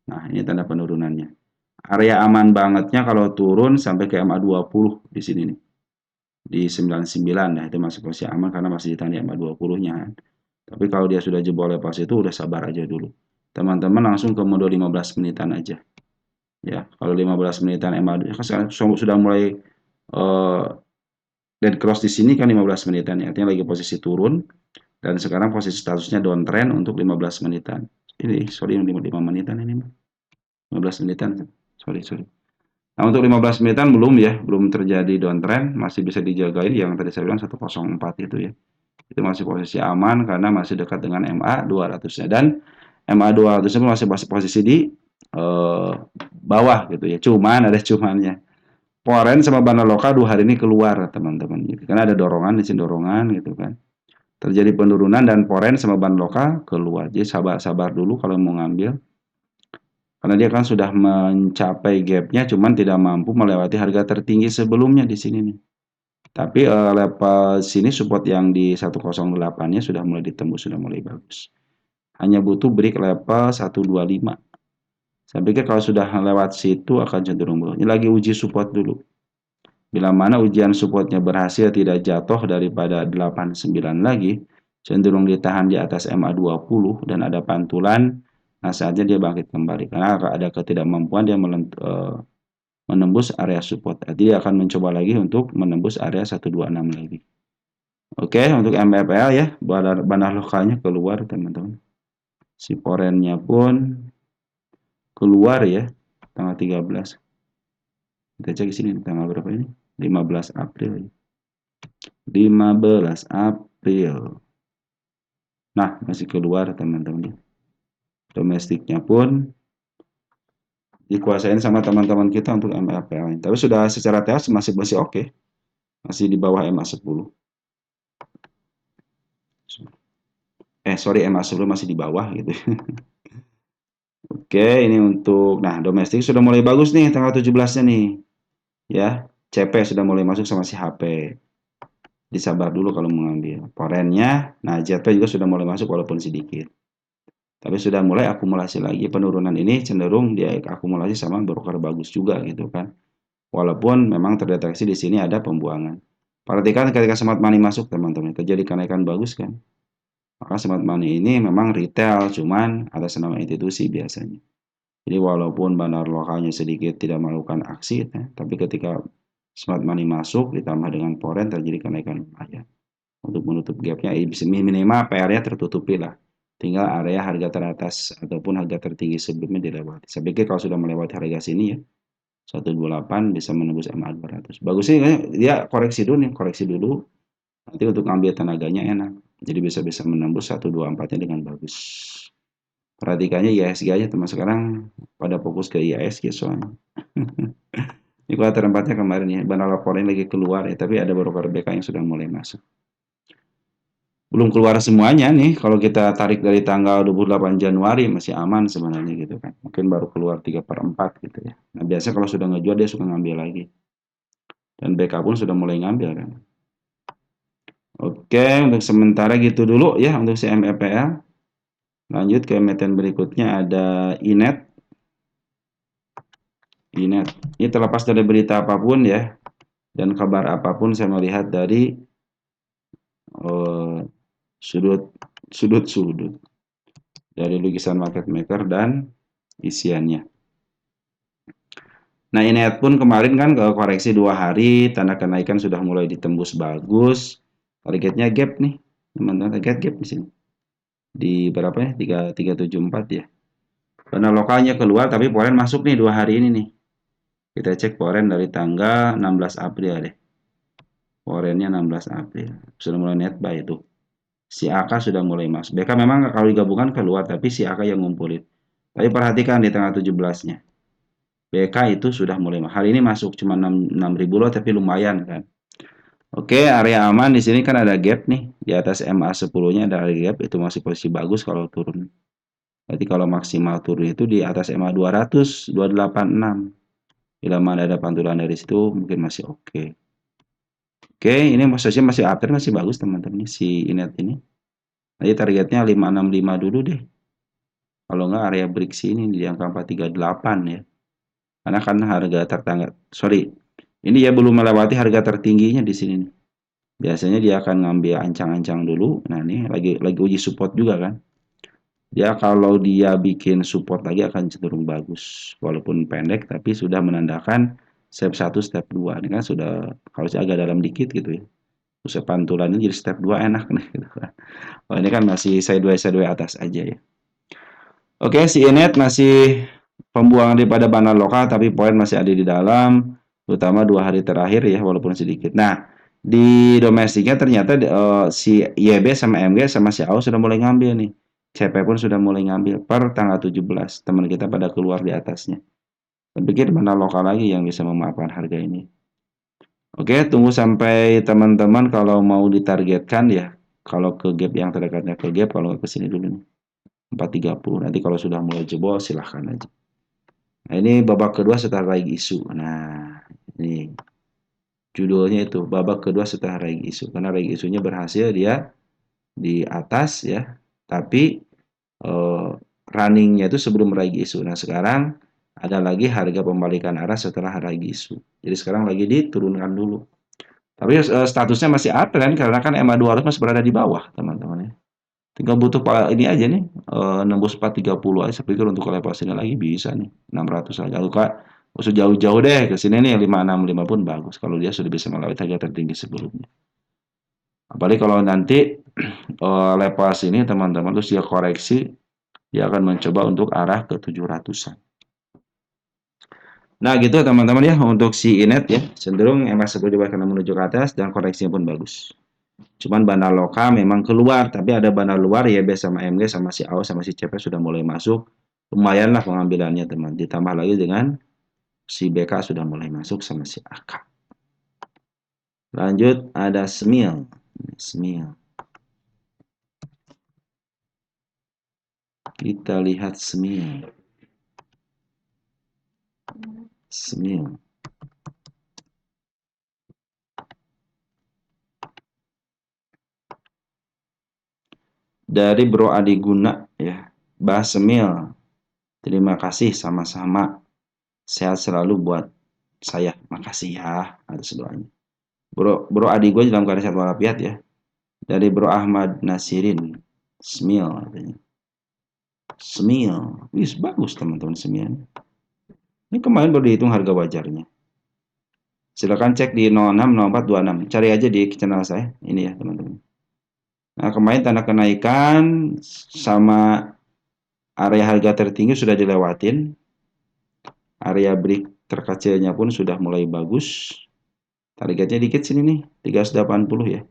Nah, ini tanda penurunannya. Area aman bangetnya kalau turun sampai ke MA 20 di sini nih. Di 99, nah itu masih posisi aman karena masih ditahan di MA 20-nya kan. Tapi kalau dia sudah jebol lepas itu udah sabar aja dulu. Teman-teman langsung ke mode 15 menitan aja. Ya, kalau 15 menitan MA sudah mulai dead cross di sini kan 15 menitan ya. Artinya lagi posisi turun dan sekarang posisi statusnya downtrend untuk 15 menitan. Ini sorry 5 menitan ini. 15 menitan. Sorry. Nah, untuk 15 menitan belum ya, belum terjadi downtrend, masih bisa dijagain yang tadi saya bilang 104 itu ya. Itu masih posisi aman karena masih dekat dengan MA 200-nya dan MA 200-nya masih posisi di bawah gitu ya. Cuman ada cumannya. Foreign sama Banaloka 2 hari ini keluar teman-teman gitu. Karena ada dorongan di sini dorongan gitu kan. Terjadi penurunan dan foreign sama Banaloka keluar. Jadi sabar-sabar dulu kalau mau ngambil. Karena dia kan sudah mencapai gapnya cuman tidak mampu melewati harga tertinggi sebelumnya di sini nih. Tapi level sini support yang di 108-nya sudah mulai ditembus, sudah mulai bagus. Hanya butuh break level 125. Saya pikir kalau sudah lewat situ akan cenderung bawah. Ini lagi uji support dulu. Bila mana ujian supportnya berhasil tidak jatuh daripada 89 lagi, cenderung ditahan di atas MA 20 dan ada pantulan, nah saatnya dia bangkit kembali. Karena ada ketidakmampuan dia menembus area support. Jadi dia akan mencoba lagi untuk menembus area 126 lagi. Oke, untuk MPPL ya, bandar lokalnya keluar teman-teman. Si forennya pun keluar ya, tanggal 13. Kita cek di sini tanggal berapa ini? 15 April. 15 April. Nah, masih keluar teman-teman. Domestiknya pun dikuasain sama teman-teman kita untuk MLPL. Tapi sudah secara teas masih oke. Masih di bawah MA 10. Sorry, MA 10 masih di bawah gitu. Oke, ini untuk nah domestik sudah mulai bagus nih tanggal 17-nya nih. Ya, CP sudah mulai masuk sama si HP. disabar dulu kalau mengambil. Porennya, nah JP juga sudah mulai masuk walaupun sedikit. Tapi sudah mulai akumulasi lagi. Penurunan ini cenderung dia akumulasi sama broker bagus juga gitu kan. Walaupun memang terdeteksi di sini ada pembuangan. Perhatikan ketika smart money masuk teman-teman, terjadi kenaikan bagus kan. Maka smart money ini memang retail, cuman atas nama institusi biasanya. Jadi walaupun bandar lokalnya sedikit tidak melakukan aksi, tapi ketika smart money masuk ditambah dengan foreign terjadi kenaikan lumayan. Untuk menutup gapnya, minimal PR-nya tertutupi lah. Tinggal area harga teratas ataupun harga tertinggi sebelumnya dilewati. Saya pikir kalau sudah melewati harga sini ya, 128 bisa menembus MA 200. Bagusnya dia koreksi dulu nih, koreksi dulu. Nanti untuk ambil tenaganya enak. Jadi bisa menembus 124-nya dengan bagus. Perhatikannya IHSG aja teman sekarang pada fokus ke IHSG soalnya. Ini kuartal 4-nya kemarin ya, bandar laporan lagi keluar ya, tapi ada broker BK yang sudah mulai masuk. Belum keluar semuanya nih, kalau kita tarik dari tanggal 28 Januari masih aman sebenarnya gitu kan. Mungkin baru keluar 3/4 gitu ya. Nah biasanya kalau sudah ngejual dia suka ngambil lagi. Dan BK pun sudah mulai ngambil kan. Oke, untuk sementara gitu dulu ya untuk CMEPL. Lanjut ke emiten berikutnya ada INET. INET. Ini terlepas dari berita apapun ya, dan kabar apapun saya melihat dari uh, sudut sudut dari lukisan market maker dan isiannya. Nah, INET pun kemarin kan ke koreksi 2 hari, tanda kenaikan sudah mulai ditembus bagus. Targetnya gap nih, teman-teman, target gap di sini. Di berapa ya? 3374 ya. Dana lokalnya keluar tapi poren masuk nih 2 hari ini nih. Kita cek poren dari tanggal 16 April deh. Porennya 16 April. Sudah mulai net buy itu. Si AK sudah mulai masuk. BK memang kalau digabungkan keluar, tapi si AK yang ngumpulin. Tapi perhatikan di tanggal 17-nya. BK itu sudah mulai masuk. Hari ini masuk cuma 6.000 loh, tapi lumayan kan. Oke, area aman di sini kan ada gap nih. Di atas MA 10-nya ada area gap, itu masih posisi bagus kalau turun. Berarti kalau maksimal turun itu di atas MA 200, 286. Bila mana ada pantulan dari situ mungkin masih oke. Oke, ini posisinya masih uptrend, masih bagus teman-teman si Inet ini. Nanti targetnya 565 dulu deh. Kalau nggak area break sini di angka 438 ya. Karena kan harga tertangga, sorry, ini ya belum melewati harga tertingginya di sini nih. Biasanya dia akan ngambil ancang-ancang dulu. Nah, ini lagi uji support juga kan. Dia kalau dia bikin support lagi akan cenderung bagus. Walaupun pendek tapi sudah menandakan step 1, step 2. Ini kan sudah kalau agak dalam dikit gitu ya. Terus pantulannya jadi step 2 enak nih gitu kan. Oh, ini kan masih sideways atas aja ya. Oke, si Inet masih pembuangan daripada bandar lokal tapi poin masih ada di dalam, terutama 2 hari terakhir ya walaupun sedikit. Nah, di domestiknya ternyata si YB sama MG sama si AO sudah mulai ngambil nih. CP pun sudah mulai ngambil per tanggal 17. Teman kita pada keluar di atasnya. Saya pikir bandar lokal lagi yang bisa memaafkan harga ini. Oke, tunggu sampai teman-teman kalau mau ditargetkan ya. Kalau ke gap yang terdekatnya ke gap, kalau ke sini dulu nih. 430. Nanti kalau sudah mulai jebol silahkan aja. Nah, ini babak kedua setelah raih isu. Nah, ini judulnya itu babak kedua setelah raih isu. Karena raih isunya berhasil dia di atas ya, tapi runningnya itu sebelum raih isu. Nah, sekarang ada lagi harga pembalikan arah setelah raih isu. Jadi sekarang lagi diturunkan dulu. Tapi statusnya masih uptrend karena kan EMA 200 masih berada di bawah, teman-teman ya. Tinggal butuh ini aja nih, nembus 430 aja. Saya pikir untuk level sini lagi bisa nih, 600 aja. Kalau Kak, usah jauh-jauh deh ke sini nih, 565 pun bagus. Kalau dia sudah bisa melewati harga tertinggi sebelumnya. Apalagi kalau nanti level sini teman-teman terus dia koreksi, dia akan mencoba untuk arah ke 700-an. Nah gitu teman-teman ya untuk si Inet ya, cenderung emas seperti karena menuju ke atas dan koreksinya pun bagus. Cuman bandar lokal memang keluar, tapi ada bandar luar ya B sama MG sama si AO sama si CP sudah mulai masuk. Lumayan lah pengambilannya teman. Ditambah lagi dengan si BK sudah mulai masuk sama si AK. Lanjut ada Smil. Smil. Kita lihat Smil. Smil. Dari Bro Adi Guna ya. Semil. Terima kasih sama-sama. Sehat selalu buat saya. Makasih ya atas doanya. Bro Adi gue dalam keadaan sehat walafiat ya. Dari Bro Ahmad Nasirin. Semil katanya. Semil. Wih, bagus teman-teman semil. Ini kemarin baru dihitung harga wajarnya. Silakan cek di 060426. Cari aja di channel saya. Ini ya teman-teman. Nah, kemarin tanda kenaikan sama area harga tertinggi sudah dilewatin. Area break terkecilnya pun sudah mulai bagus. Targetnya dikit sini nih, 380 ya.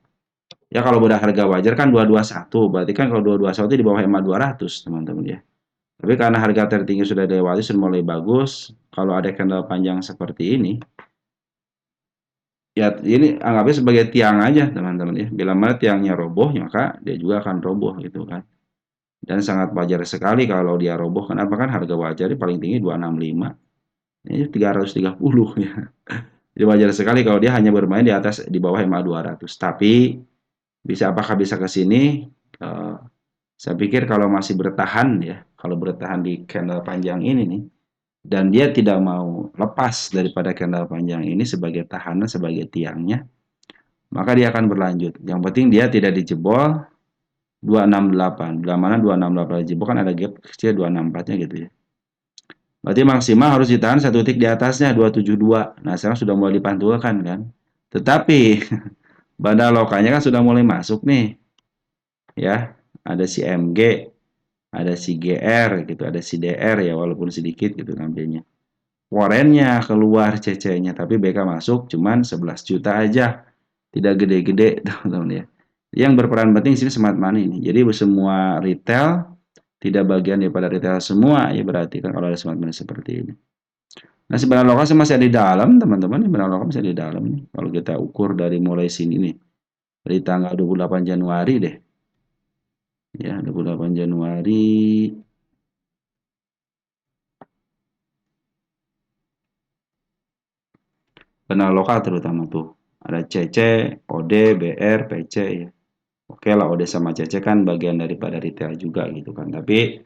Ya kalau udah harga wajar kan 221, berarti kan kalau 221 di bawah EMA 200 teman-teman ya. Tapi karena harga tertinggi sudah dilewati, sudah mulai bagus. Kalau ada candle panjang seperti ini, ya ini anggapnya sebagai tiang aja teman-teman ya. Bila mana tiangnya roboh, maka dia juga akan roboh gitu kan. Dan sangat wajar sekali kalau dia roboh. Kenapa kan harga wajar paling tinggi 265. Ini 330 ya. Jadi wajar sekali kalau dia hanya bermain di atas di bawah EMA 200. Tapi apakah bisa ke sini? Saya pikir kalau masih bertahan ya, kalau bertahan di candle panjang ini nih, dan dia tidak mau lepas daripada candle panjang ini sebagai tahanan, sebagai tiangnya, maka dia akan berlanjut. Yang penting dia tidak dijebol 268. Bila mana 268 dijebol kan ada gap kecil 264-nya gitu ya. Berarti maksimal harus ditahan satu titik di atasnya 272. Nah, sekarang sudah mulai dipantulkan kan. Tetapi banda lokanya kan sudah mulai masuk nih. Ya, ada si MG, ada si GR gitu, ada si DR ya walaupun sedikit gitu ngambilnya. Warrennya keluar CC-nya tapi BK masuk cuman 11 juta aja. Tidak gede-gede teman-teman ya. Yang berperan penting di sini smart money nih. Jadi semua retail tidak bagian daripada retail semua ya berarti kan kalau ada smart money seperti ini. Nah, sebenarnya lokal masih ada di dalam teman-teman. Sebenarnya lokal masih ada di dalam nih. Kalau kita ukur dari mulai sini nih. Dari tanggal 28 Januari deh. Ya, 28 Januari. Benar lokal terutama tuh. Ada CC, OD, BR, PC ya. Oke lah, OD sama CC kan bagian daripada retail juga gitu kan. Tapi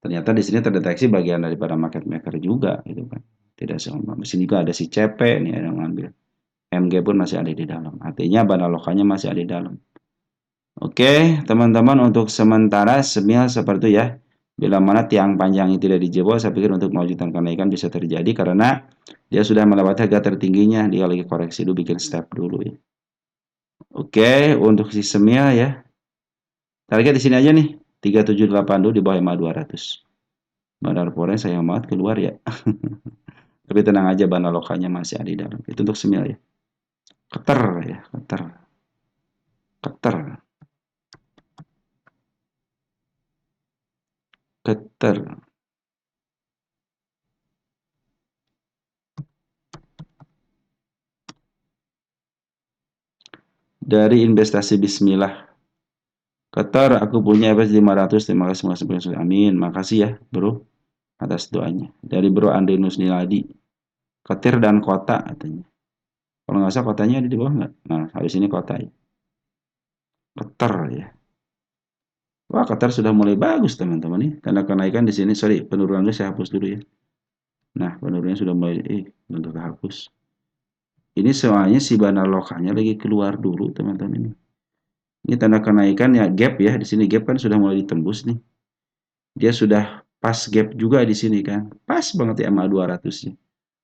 ternyata di sini terdeteksi bagian daripada market maker juga gitu kan. Tidak sama. Di sini juga ada si CP nih yang ngambil. MG pun masih ada di dalam. Artinya barang lokalnya masih ada di dalam. Oke, teman-teman untuk sementara semil seperti ya. Bila mana tiang panjang yang tidak dijebol, saya pikir untuk melanjutkan kenaikan bisa terjadi karena dia sudah melewati harga tertingginya. Dia lagi koreksi dulu, bikin step dulu ya. Oke, untuk si semil ya. Target di sini aja nih, 378 dulu di bawah EMA 200. Bandar Forex sayang banget keluar ya. Tapi tenang aja, bandar lokalnya masih ada di dalam. Itu untuk semil ya. Keter ya, keter. Keter. Keter. Dari investasi Bismillah. Keter, aku punya FS 500. Terima kasih, makasih. Amin. Makasih ya, bro, atas doanya. Dari bro Andri Nusniladi. Ketir dan kota katanya. Kalau nggak salah kotanya ada di bawah nggak? Nah, habis ini kota ya. Keter ya. Wah, Keter sudah mulai bagus teman-teman nih. Tanda kenaikan di sini. Sorry, penurunan dulu saya hapus dulu ya. Nah, penurunannya sudah mulai untuk hapus. Ini semuanya si bandar lokalnya lagi keluar dulu teman-teman ini. Ini tanda kenaikan ya gap ya. Di sini gap kan sudah mulai ditembus nih. Dia sudah pas gap juga di sini kan. Pas banget ya MA 200-nya.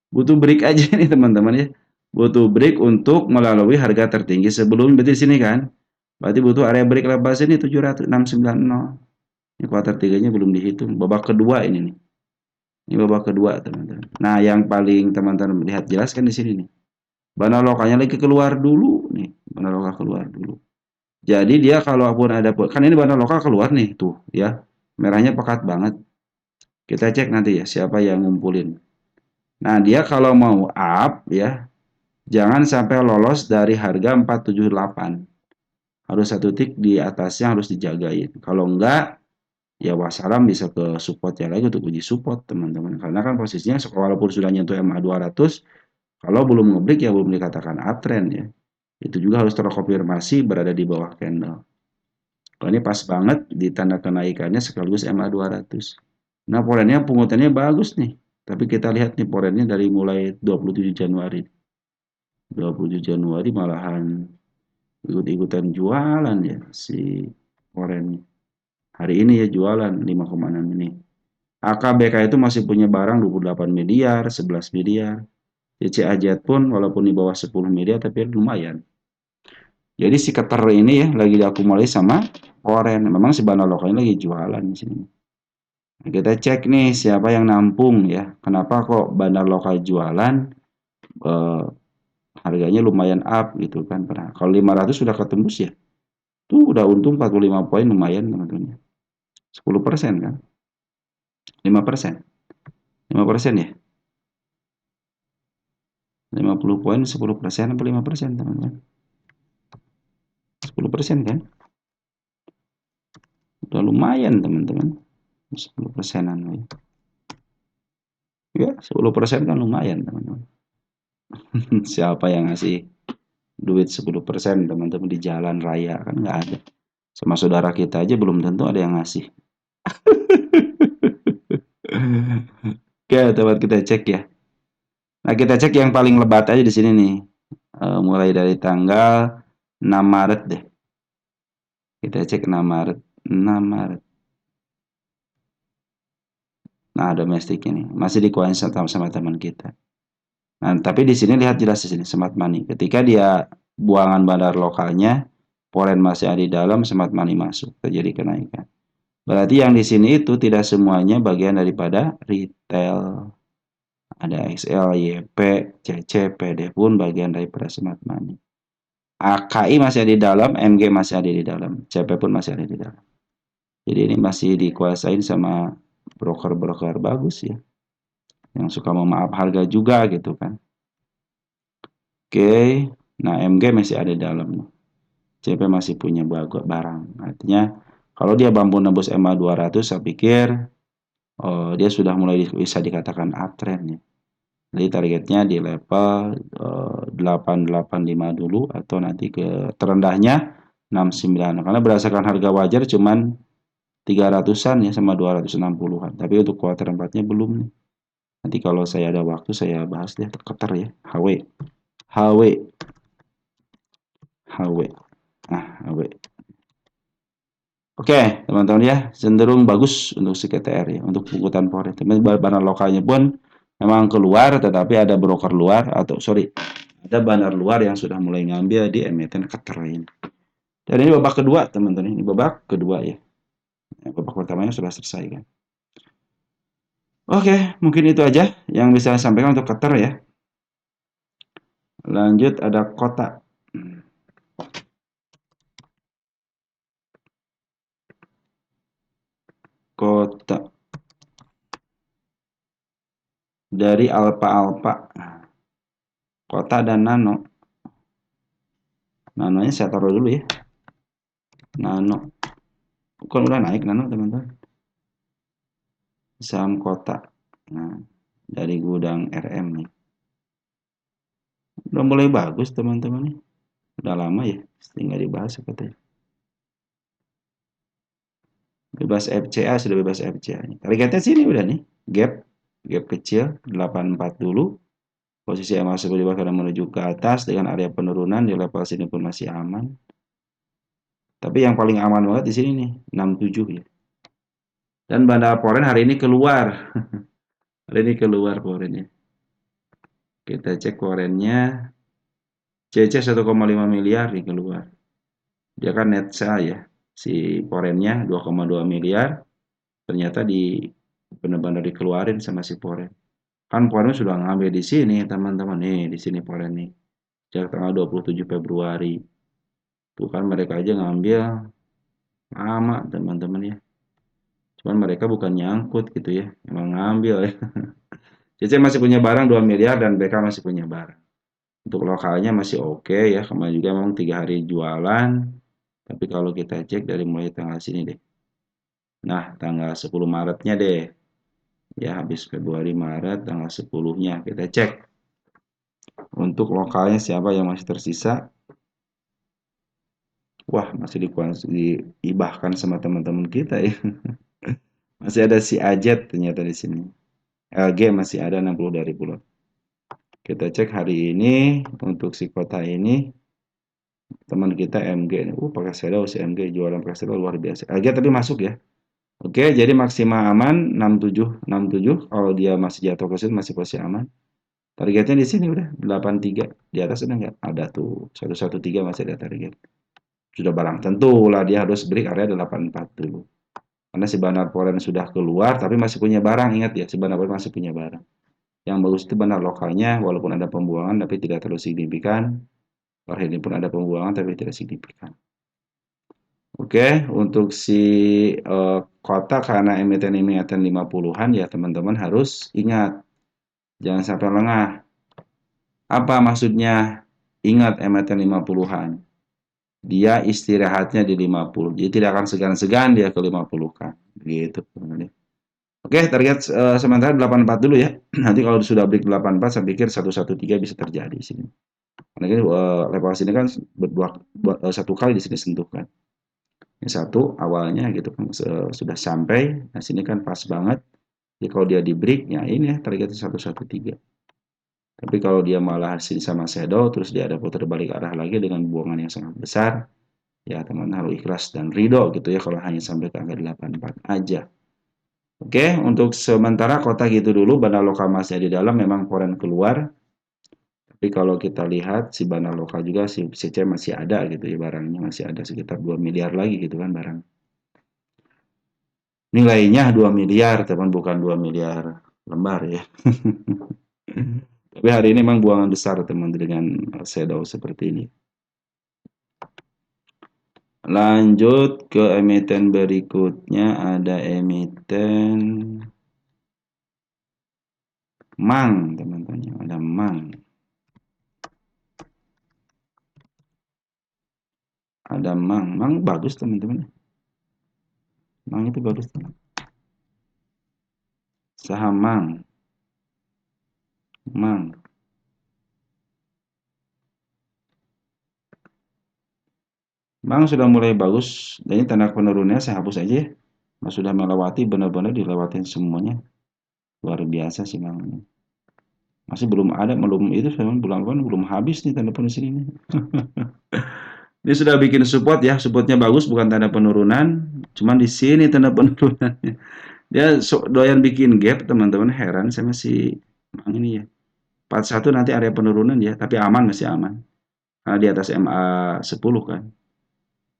Butuh break aja nih teman-teman ya. Butuh break untuk melalui harga tertinggi sebelum berarti di sini kan. Berarti butuh area break lepas ini 70690. Ini kuartal 3-nya belum dihitung. Babak kedua ini nih. Ini babak kedua teman-teman. Nah, yang paling teman-teman lihat jelas kan di sini nih. Bandar lokalnya lagi keluar dulu nih. Bandar lokal keluar dulu. Jadi dia kalaupun ada kan ini bandar lokal keluar nih tuh ya. Merahnya pekat banget. Kita cek nanti ya siapa yang ngumpulin. Nah, dia kalau mau up ya, jangan sampai lolos dari harga 478. Harus satu titik di atasnya harus dijagain. Kalau enggak, ya wassalam bisa ke supportnya lagi untuk uji support teman-teman. Karena kan posisinya walaupun sudah nyentuh MA 200, kalau belum ngebreak ya belum dikatakan uptrend ya. Itu juga harus terkonfirmasi berada di bawah candle. Kalau ini pas banget di tanda kenaikannya sekaligus MA 200. Nah, porennya pungutannya bagus nih. Tapi kita lihat nih porennya dari mulai 27 Januari. 27 Januari malahan ikut-ikutan jualan ya si porennya. Hari ini ya jualan 5,6 ini. AKBK itu masih punya barang 28 miliar, 11 miliar. CCA Jet pun walaupun di bawah 10 miliar tapi lumayan. Jadi si Keter ini ya lagi diakumulasi sama Oren. Memang si Bandar Lokalnya lagi jualan di sini. Nah, kita cek nih siapa yang nampung ya. Kenapa kok Bandar Lokal jualan eh, harganya lumayan up gitu kan. Pernah. Kalau 500 sudah ketembus ya. Tuh udah untung 45 poin lumayan teman-teman. 10% kan. 5%. 5% ya. 50 poin 10% apa 5% teman-teman. 10% kan. Udah lumayan teman-teman. 10%-an. Ya, 10% kan lumayan teman-teman. Siapa yang ngasih duit 10% teman-teman di jalan raya kan nggak ada. Sama saudara kita aja belum tentu ada yang ngasih. Oke, teman kita cek ya. Nah, kita cek yang paling lebat aja di sini nih. Mulai dari tanggal 6 Maret deh. Kita cek 6 Maret. 6 Maret. Nah, domestik ini masih dikuasai sama teman kita. Nah, tapi di sini lihat jelas di sini smart money. Ketika dia buangan bandar lokalnya, poren masih ada di dalam, smart money masuk, terjadi kenaikan. Berarti yang di sini itu tidak semuanya bagian daripada retail. Ada XL, YP, CC, PD pun bagian daripada smart money. AKI masih ada di dalam, MG masih ada di dalam, CP pun masih ada di dalam. Jadi ini masih dikuasain sama broker-broker bagus ya, yang suka memaaf harga juga gitu kan. Oke, nah MG masih ada di dalam. CP masih punya barang. Artinya kalau dia mampu nembus MA 200, saya pikir dia sudah mulai bisa dikatakan uptrend ya. Jadi targetnya di level 885 dulu atau nanti ke terendahnya 69. Karena berdasarkan harga wajar cuman 300-an ya sama 260-an. Tapi untuk kuartal 4-nya belum nih. Nanti kalau saya ada waktu saya bahas deh Keter ya. HW. HW. HW. Nah, HW. Oke, teman-teman ya, cenderung bagus untuk si KTR ya, untuk pungutan forex. Tapi barang lokalnya pun memang keluar, tetapi ada broker luar atau sorry, ada bandar luar yang sudah mulai ngambil di emiten Qatar ini. Dan ini babak kedua, teman-teman. Ini babak kedua ya. Babak pertamanya sudah selesai kan. Oke, mungkin itu aja yang bisa saya sampaikan untuk Qatar ya. Lanjut ada kota. Kota dari Alpha. Kota dan Nano. Nanonya saya taruh dulu ya. Nano. Bukan udah naik Nano, teman-teman. Saham kota. Nah, dari gudang RM nih. Udah mulai bagus teman-teman nih. Udah lama ya, tinggal dibahas katanya. Bebas FCA, sudah bebas FCA. Targetnya sini udah nih. Gap kecil 84 dulu. Posisi masuk di bawah karena menuju ke atas dengan area penurunan di level sini pun masih aman. Tapi yang paling aman banget di sini nih, 67 ya. Dan Bandar Poren hari ini keluar. Hari ini keluar porennya. Kita cek porennya. CC 1,5 miliar nih keluar. Dia kan net sale ya. Si porennya 2,2 miliar. Ternyata benar-benar dikeluarin sama si poren. Kan poren sudah ngambil di sini teman-teman. Nih di sini poren nih. Sejak tanggal 27 Februari. Tuh kan mereka aja ngambil lama teman-teman ya. Cuman mereka bukan nyangkut gitu ya. Emang ngambil ya. CC masih punya barang 2 miliar dan BK masih punya barang. Untuk lokalnya masih oke ya. Kemarin juga memang 3 hari jualan. Tapi kalau kita cek dari mulai tanggal sini deh. Nah, tanggal 10 Maretnya deh. Ya, habis Februari, Maret, tanggal 10-nya. Kita cek. Untuk lokalnya siapa yang masih tersisa. Wah, masih diibahkan sama teman-teman kita ya. Masih ada si Ajet ternyata di sini. LG masih ada 60 dari Bulog. Kita cek hari ini untuk si kota ini teman kita MG nih. Pakai shadow si MG jualan pakai shadow luar biasa. LG tapi masuk ya. Oke, jadi maksimal aman 67 kalau dia masih jatuh ke situ masih posisi aman. Targetnya di sini udah 83. Di atas ada nggak? Ada tuh. 113 masih ada target. Sudah barang tentu lah dia harus break area 84 dulu. Karena si Bandar Polen sudah keluar tapi masih punya barang. Ingat ya, si Bandar Polen masih punya barang. Yang bagus itu bandar lokalnya walaupun ada pembuangan tapi tidak terlalu signifikan. Per ini pun ada pembuangan tapi tidak signifikan. Oke, untuk si kota karena emiten-emiten 50-an ya teman-teman harus ingat jangan sampai lengah. Apa maksudnya? Ingat emiten 50-an. Dia istirahatnya di 50. Jadi tidak akan segan-segan dia ke 50 kan. Gitu. Oke, target sementara 84 dulu ya. Nanti kalau sudah break 84 saya pikir 113 bisa terjadi di sini. Karena ini level sini kan satu kali di sini sentuh kan. Yang satu awalnya gitu kan sudah sampai. Nah, sini kan pas banget. Jadi kalau dia di break, ya ini ya targetnya 113. Tapi kalau dia malah sini sama shadow, terus dia ada putar balik arah lagi dengan buangan yang sangat besar, ya teman harus ikhlas dan ridho gitu ya kalau hanya sampai ke angka 84 aja. Oke, untuk sementara kota gitu dulu, bandar lokal masih di dalam, memang foreign keluar. Tapi kalau kita lihat si bandar lokal juga si CC masih ada gitu ya barangnya masih ada sekitar 2 miliar lagi gitu kan barang. Nilainya 2 miliar, teman bukan 2 miliar lembar ya. Tapi hari ini memang buangan besar teman dengan shadow seperti ini. Lanjut ke emiten berikutnya ada emiten MANG teman-teman, ada MANG. Ada MANG, MANG bagus teman-teman. MANG itu bagus teman. Saham MANG. MANG. MANG sudah mulai bagus, dan ini tanda penurunannya saya hapus aja ya. Mas sudah melewati benar-benar dilewatin semuanya. Luar biasa sih MANG ini. Masih belum ada, belum itu memang bulan belum habis nih tanda penurunan ini. Ini sudah bikin support ya, supportnya bagus bukan tanda penurunan, cuman di sini tanda penurunannya. Dia doyan bikin gap teman-teman, heran sama si Mang ini ya. 41 nanti area penurunan ya, tapi aman masih aman. Karena di atas MA 10 kan.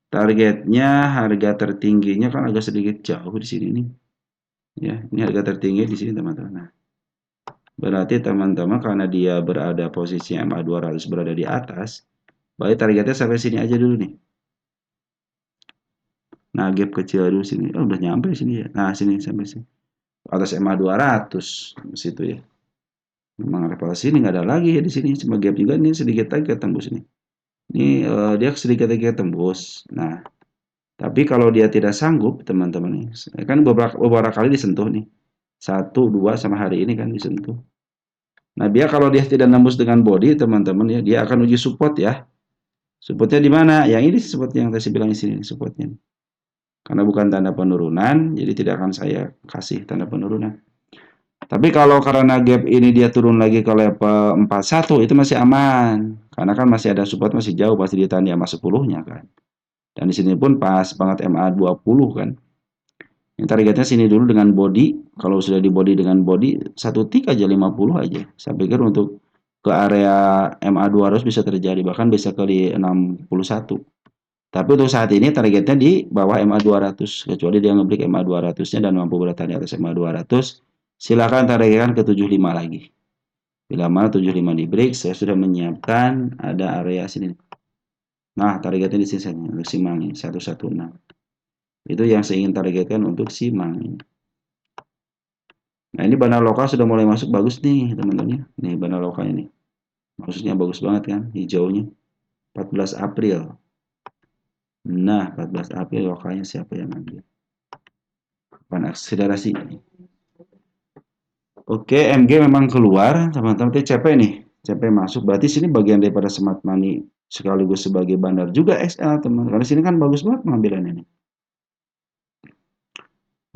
Targetnya harga tertingginya kan agak sedikit jauh di sini nih. Ya, ini harga tertinggi di sini teman-teman. Nah, berarti teman-teman karena dia berada posisi MA 200 berada di atas, berarti targetnya sampai sini aja dulu nih. Nah, gap kecil dulu sini. Oh, udah nyampe sini ya. Nah, sini sampai sini. Atas MA 200 situ ya. Memang level sini nggak ada lagi ya di sini. Cuma gap juga nih sedikit lagi ketembus ini. Ini dia sedikit lagi ketembus. Nah, tapi kalau dia tidak sanggup, teman-teman nih, kan beberapa kali disentuh nih. 1, 2 sama hari ini kan disentuh. Nah, dia kalau dia tidak nembus dengan body, teman-teman ya, dia akan uji support ya. Supportnya di mana? Yang ini support yang saya bilang di sini supportnya. Karena bukan tanda penurunan, jadi tidak akan saya kasih tanda penurunan. Tapi kalau karena gap ini dia turun lagi ke level 41 itu masih aman. Karena kan masih ada support masih jauh pasti ditahan di MA 10-nya kan. Dan di sini pun pas banget MA 20 kan. Ini targetnya sini dulu dengan body. Kalau sudah di body dengan body 1 tick aja 50 aja. Saya pikir untuk ke area MA 200 bisa terjadi bahkan bisa ke di 61. Tapi untuk saat ini targetnya di bawah MA 200 kecuali dia ngebreak MA 200-nya dan mampu bertahan di atas MA 200. Silakan targetkan ke 75 lagi. Bila mana 75 di break, saya sudah menyiapkan ada area sini. Nah, targetnya di sini untuk si Mang ini 116. Itu yang saya ingin targetkan untuk si Mang ini. Nah, ini bandar lokal sudah mulai masuk bagus nih, teman-teman. Nih bandar lokal ini. Maksudnya bagus banget kan, hijaunya. 14 April. Nah, 14 April lokalnya siapa yang ambil? Akselerasi. Oke, MG memang keluar, teman-teman. CP nih, CP masuk. Berarti sini bagian daripada smart money sekaligus sebagai bandar juga XL teman. Karena sini kan bagus banget pengambilan ini.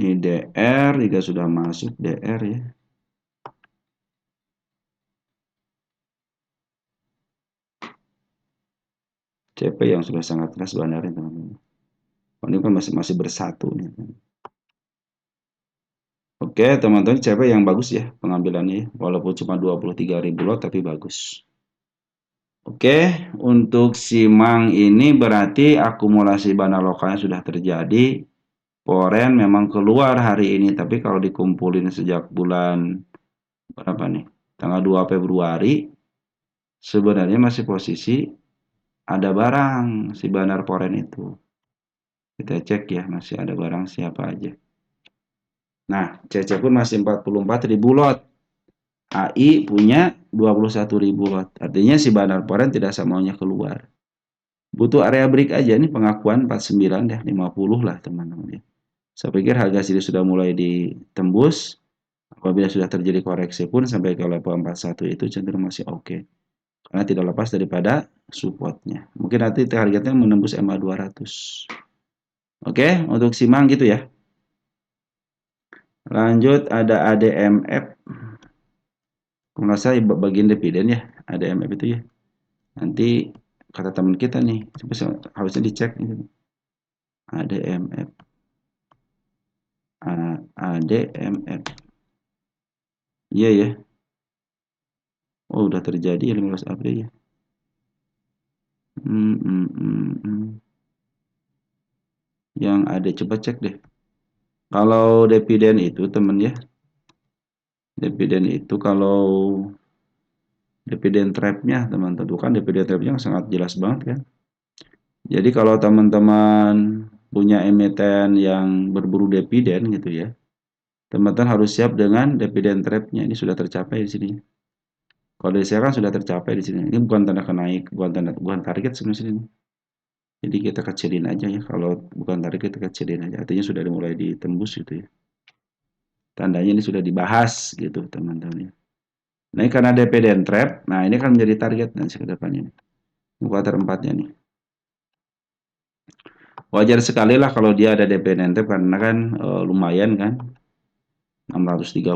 Ini DR juga sudah masuk DR ya. CP yang sudah sangat keras bandarin teman-teman. Ini kan masih bersatu nih. Oke teman-teman, CP yang bagus ya pengambilannya ya. Walaupun cuma 23.000 lot tapi bagus. Oke, untuk Simang ini berarti akumulasi bandar lokalnya sudah terjadi. Foreign memang keluar hari ini, tapi kalau dikumpulin sejak bulan berapa nih? Tanggal 2 Februari, sebenarnya masih posisi ada barang si bandar foreign itu. Kita cek ya, masih ada barang siapa aja. Nah, CC pun masih 44.000 lot. AI punya 21.000 lot. Artinya si bandar foreign tidak semuanya keluar. Butuh area break aja nih pengakuan 49 deh, 50 lah teman-teman ya. Saya pikir harga sini sudah mulai ditembus. Apabila sudah terjadi koreksi pun sampai ke level 41 itu cenderung masih oke. Karena tidak lepas daripada supportnya. Mungkin nanti targetnya menembus MA 200. Oke, untuk Simang gitu ya. Lanjut ada ADMF. Kalau nggak salah bagian dividen ya, ADMF itu ya. Nanti kata teman kita nih, harusnya dicek ini. ADMF. ADMF. Iya ya. Oh, udah terjadi ya 15 April ya. Yang ada coba cek deh. Kalau dividen itu temen ya. Dividen itu kalau dividen trapnya teman-teman kan dividen trapnya sangat jelas banget kan. Jadi kalau teman-teman punya emiten yang berburu dividen gitu ya, teman-teman harus siap dengan dividen trapnya. Ini sudah tercapai di sini. Kalau dari saya kan sudah tercapai di sini. Ini bukan tanda kenaik, bukan target sebenarnya. Jadi kita kecilin aja ya. Kalau bukan target kita kecilin aja. Artinya sudah mulai ditembus gitu ya. Tandanya ini sudah dibahas gitu teman-teman ya. Nah ini karena dividen trap, nah ini kan menjadi target nanti ke depannya. Kuartal 4-nya nih. Wajar sekali lah kalau dia ada dividen trap karena kan lumayan kan. 630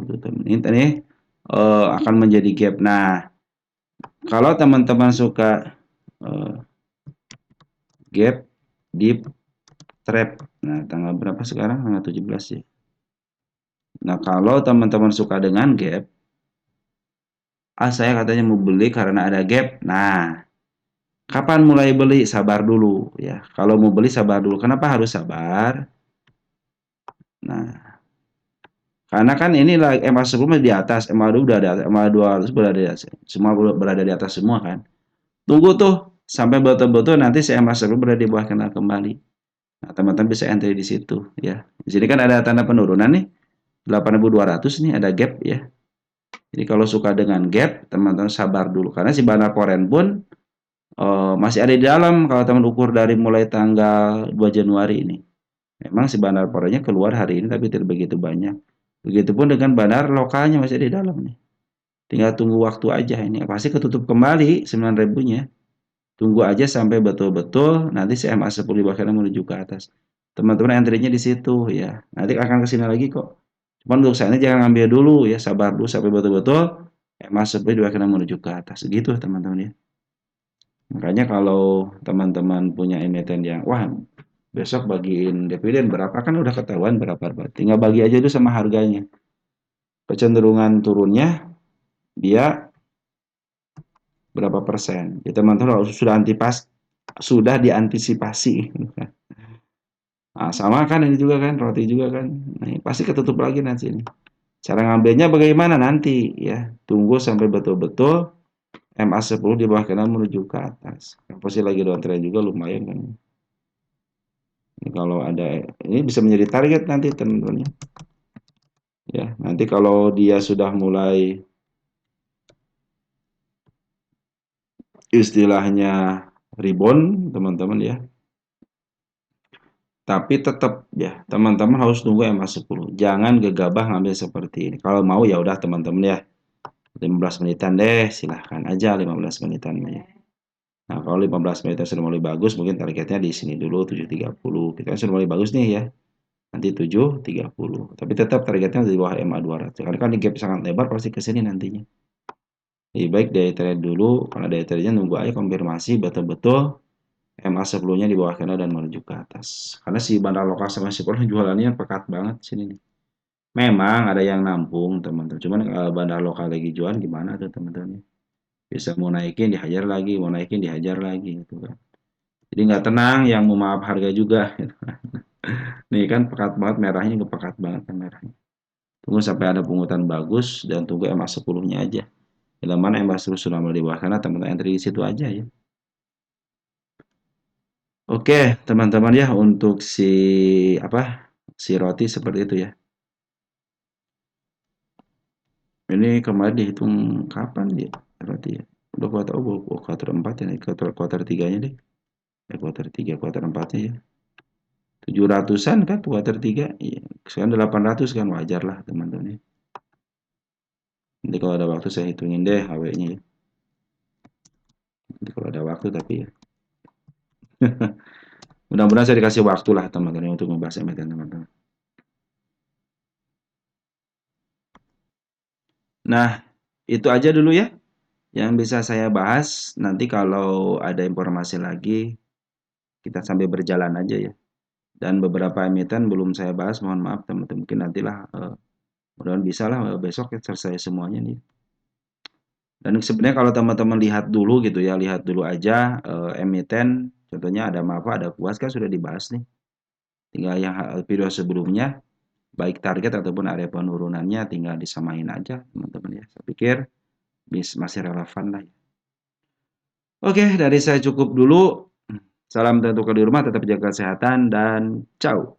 gitu. Ini akan menjadi gap. Nah, kalau teman-teman suka gap deep trap. Nah, tanggal berapa sekarang? Tanggal 17 ya. Nah, kalau teman-teman suka dengan gap, saya katanya mau beli karena ada gap. Nah, kapan mulai beli? Sabar dulu ya. Kalau mau beli sabar dulu. Kenapa harus sabar? Nah, karena kan ini MA sebelumnya di atas, MA2 udah ada, MA200 berada di atas. Semua berada di atas semua kan. Tunggu tuh sampai betul-betul nanti si MA sebelum berada di bawah kenal kembali. Nah, teman-teman bisa entry di situ ya. Di sini kan ada tanda penurunan nih. 8.200 nih ada gap ya. Jadi kalau suka dengan gap, teman-teman sabar dulu karena si bandar foreign pun masih ada di dalam kalau teman ukur dari mulai tanggal 2 Januari ini. Memang si bandar foreignnya keluar hari ini tapi tidak begitu banyak. Begitupun dengan bandar lokalnya masih di dalam nih. Tinggal tunggu waktu aja ini. Pasti ketutup kembali 9.000-nya. Tunggu aja sampai betul-betul nanti si MA10 bahkan menuju ke atas. Teman-teman entry-nya di situ ya. Nanti akan ke sini lagi kok. Cuman untuk saya jangan ngambil dulu ya, sabar dulu sampai betul-betul MA10 bahkan menuju ke atas. Gitu teman-teman ya. Makanya kalau teman-teman punya emiten yang wah besok bagiin dividen berapa kan udah ketahuan berapa. Tinggal bagi aja itu sama harganya. Kecenderungan turunnya dia berapa persen. Ya teman-teman sudah diantisipasi. Nah, sama kan ini juga kan roti juga kan. Nah, ini pasti ketutup lagi nanti ini. Cara ngambilnya bagaimana nanti ya. Tunggu sampai betul-betul MA10 di bawah kanan menuju ke atas. Pasti lagi downtrend juga lumayan kan. Ini kalau ada ini bisa menjadi target nanti teman-teman ya. Nanti kalau dia sudah mulai istilahnya rebound teman-teman ya. Tapi tetap ya teman-teman harus tunggu MA10. Jangan gegabah ngambil seperti ini. Kalau mau ya udah teman-teman ya. 15 menitan deh, silahkan aja 15 menitan ya. Nah, kalau 15 menit sudah mulai bagus, mungkin targetnya di sini dulu 7.30. Kita sudah mulai bagus nih ya. Nanti 7.30. Tapi tetap targetnya di bawah MA 200. Karena kan di gap sangat lebar pasti ke sini nantinya. Lebih baik day trade dulu, karena day trade-nya nunggu aja konfirmasi betul-betul MA 10-nya di bawah kena dan menuju ke atas. Karena si bandar lokal sama si jualannya pekat banget sini nih. Memang ada yang nampung teman-teman. Cuman kalau bandar lokal lagi jualan gimana tuh teman-teman? Bisa mau naikin dihajar lagi, mau naikin dihajar lagi gitu kan. Jadi nggak tenang, yang mau maaf harga juga. Gitu. Nih kan pekat banget merahnya, nggak pekat banget kan merahnya. Tunggu sampai ada pungutan bagus dan tunggu MA 10-nya aja. Bila mana MA 10 sudah mulai di bawah karena teman-teman entry di situ aja ya. Oke, teman-teman ya untuk si apa? Si roti seperti itu ya. Ini kemarin dihitung kapan dia roti ya? Udah kuartal 4 ya, kuartal 3-nya deh. Kuartal 3, kuartal 4-nya ya. 700-an kan kuartal 3. Iya, sekarang 800 kan wajar lah teman-teman ya. Nanti kalau ada waktu saya hitungin deh HW-nya ya. Nanti kalau ada waktu tapi ya. Mudah-mudahan saya dikasih waktu lah teman-teman untuk membahas emiten teman-teman. Nah, itu aja dulu ya yang bisa saya bahas. Nanti kalau ada informasi lagi, kita sambil berjalan aja ya. Dan beberapa emiten belum saya bahas, mohon maaf teman-teman. Mungkin nantilah, mudah-mudahan bisa lah besok ya selesai semuanya nih. Dan sebenarnya kalau teman-teman lihat dulu gitu ya, lihat dulu aja emiten, contohnya ada MAVA, ada Kuas kan sudah dibahas nih. Tinggal yang video sebelumnya, baik target ataupun area penurunannya tinggal disamain aja teman-teman ya. Saya pikir masih relevan lah. Oke, dari saya cukup dulu. Salam tentukan di rumah, tetap jaga kesehatan dan ciao.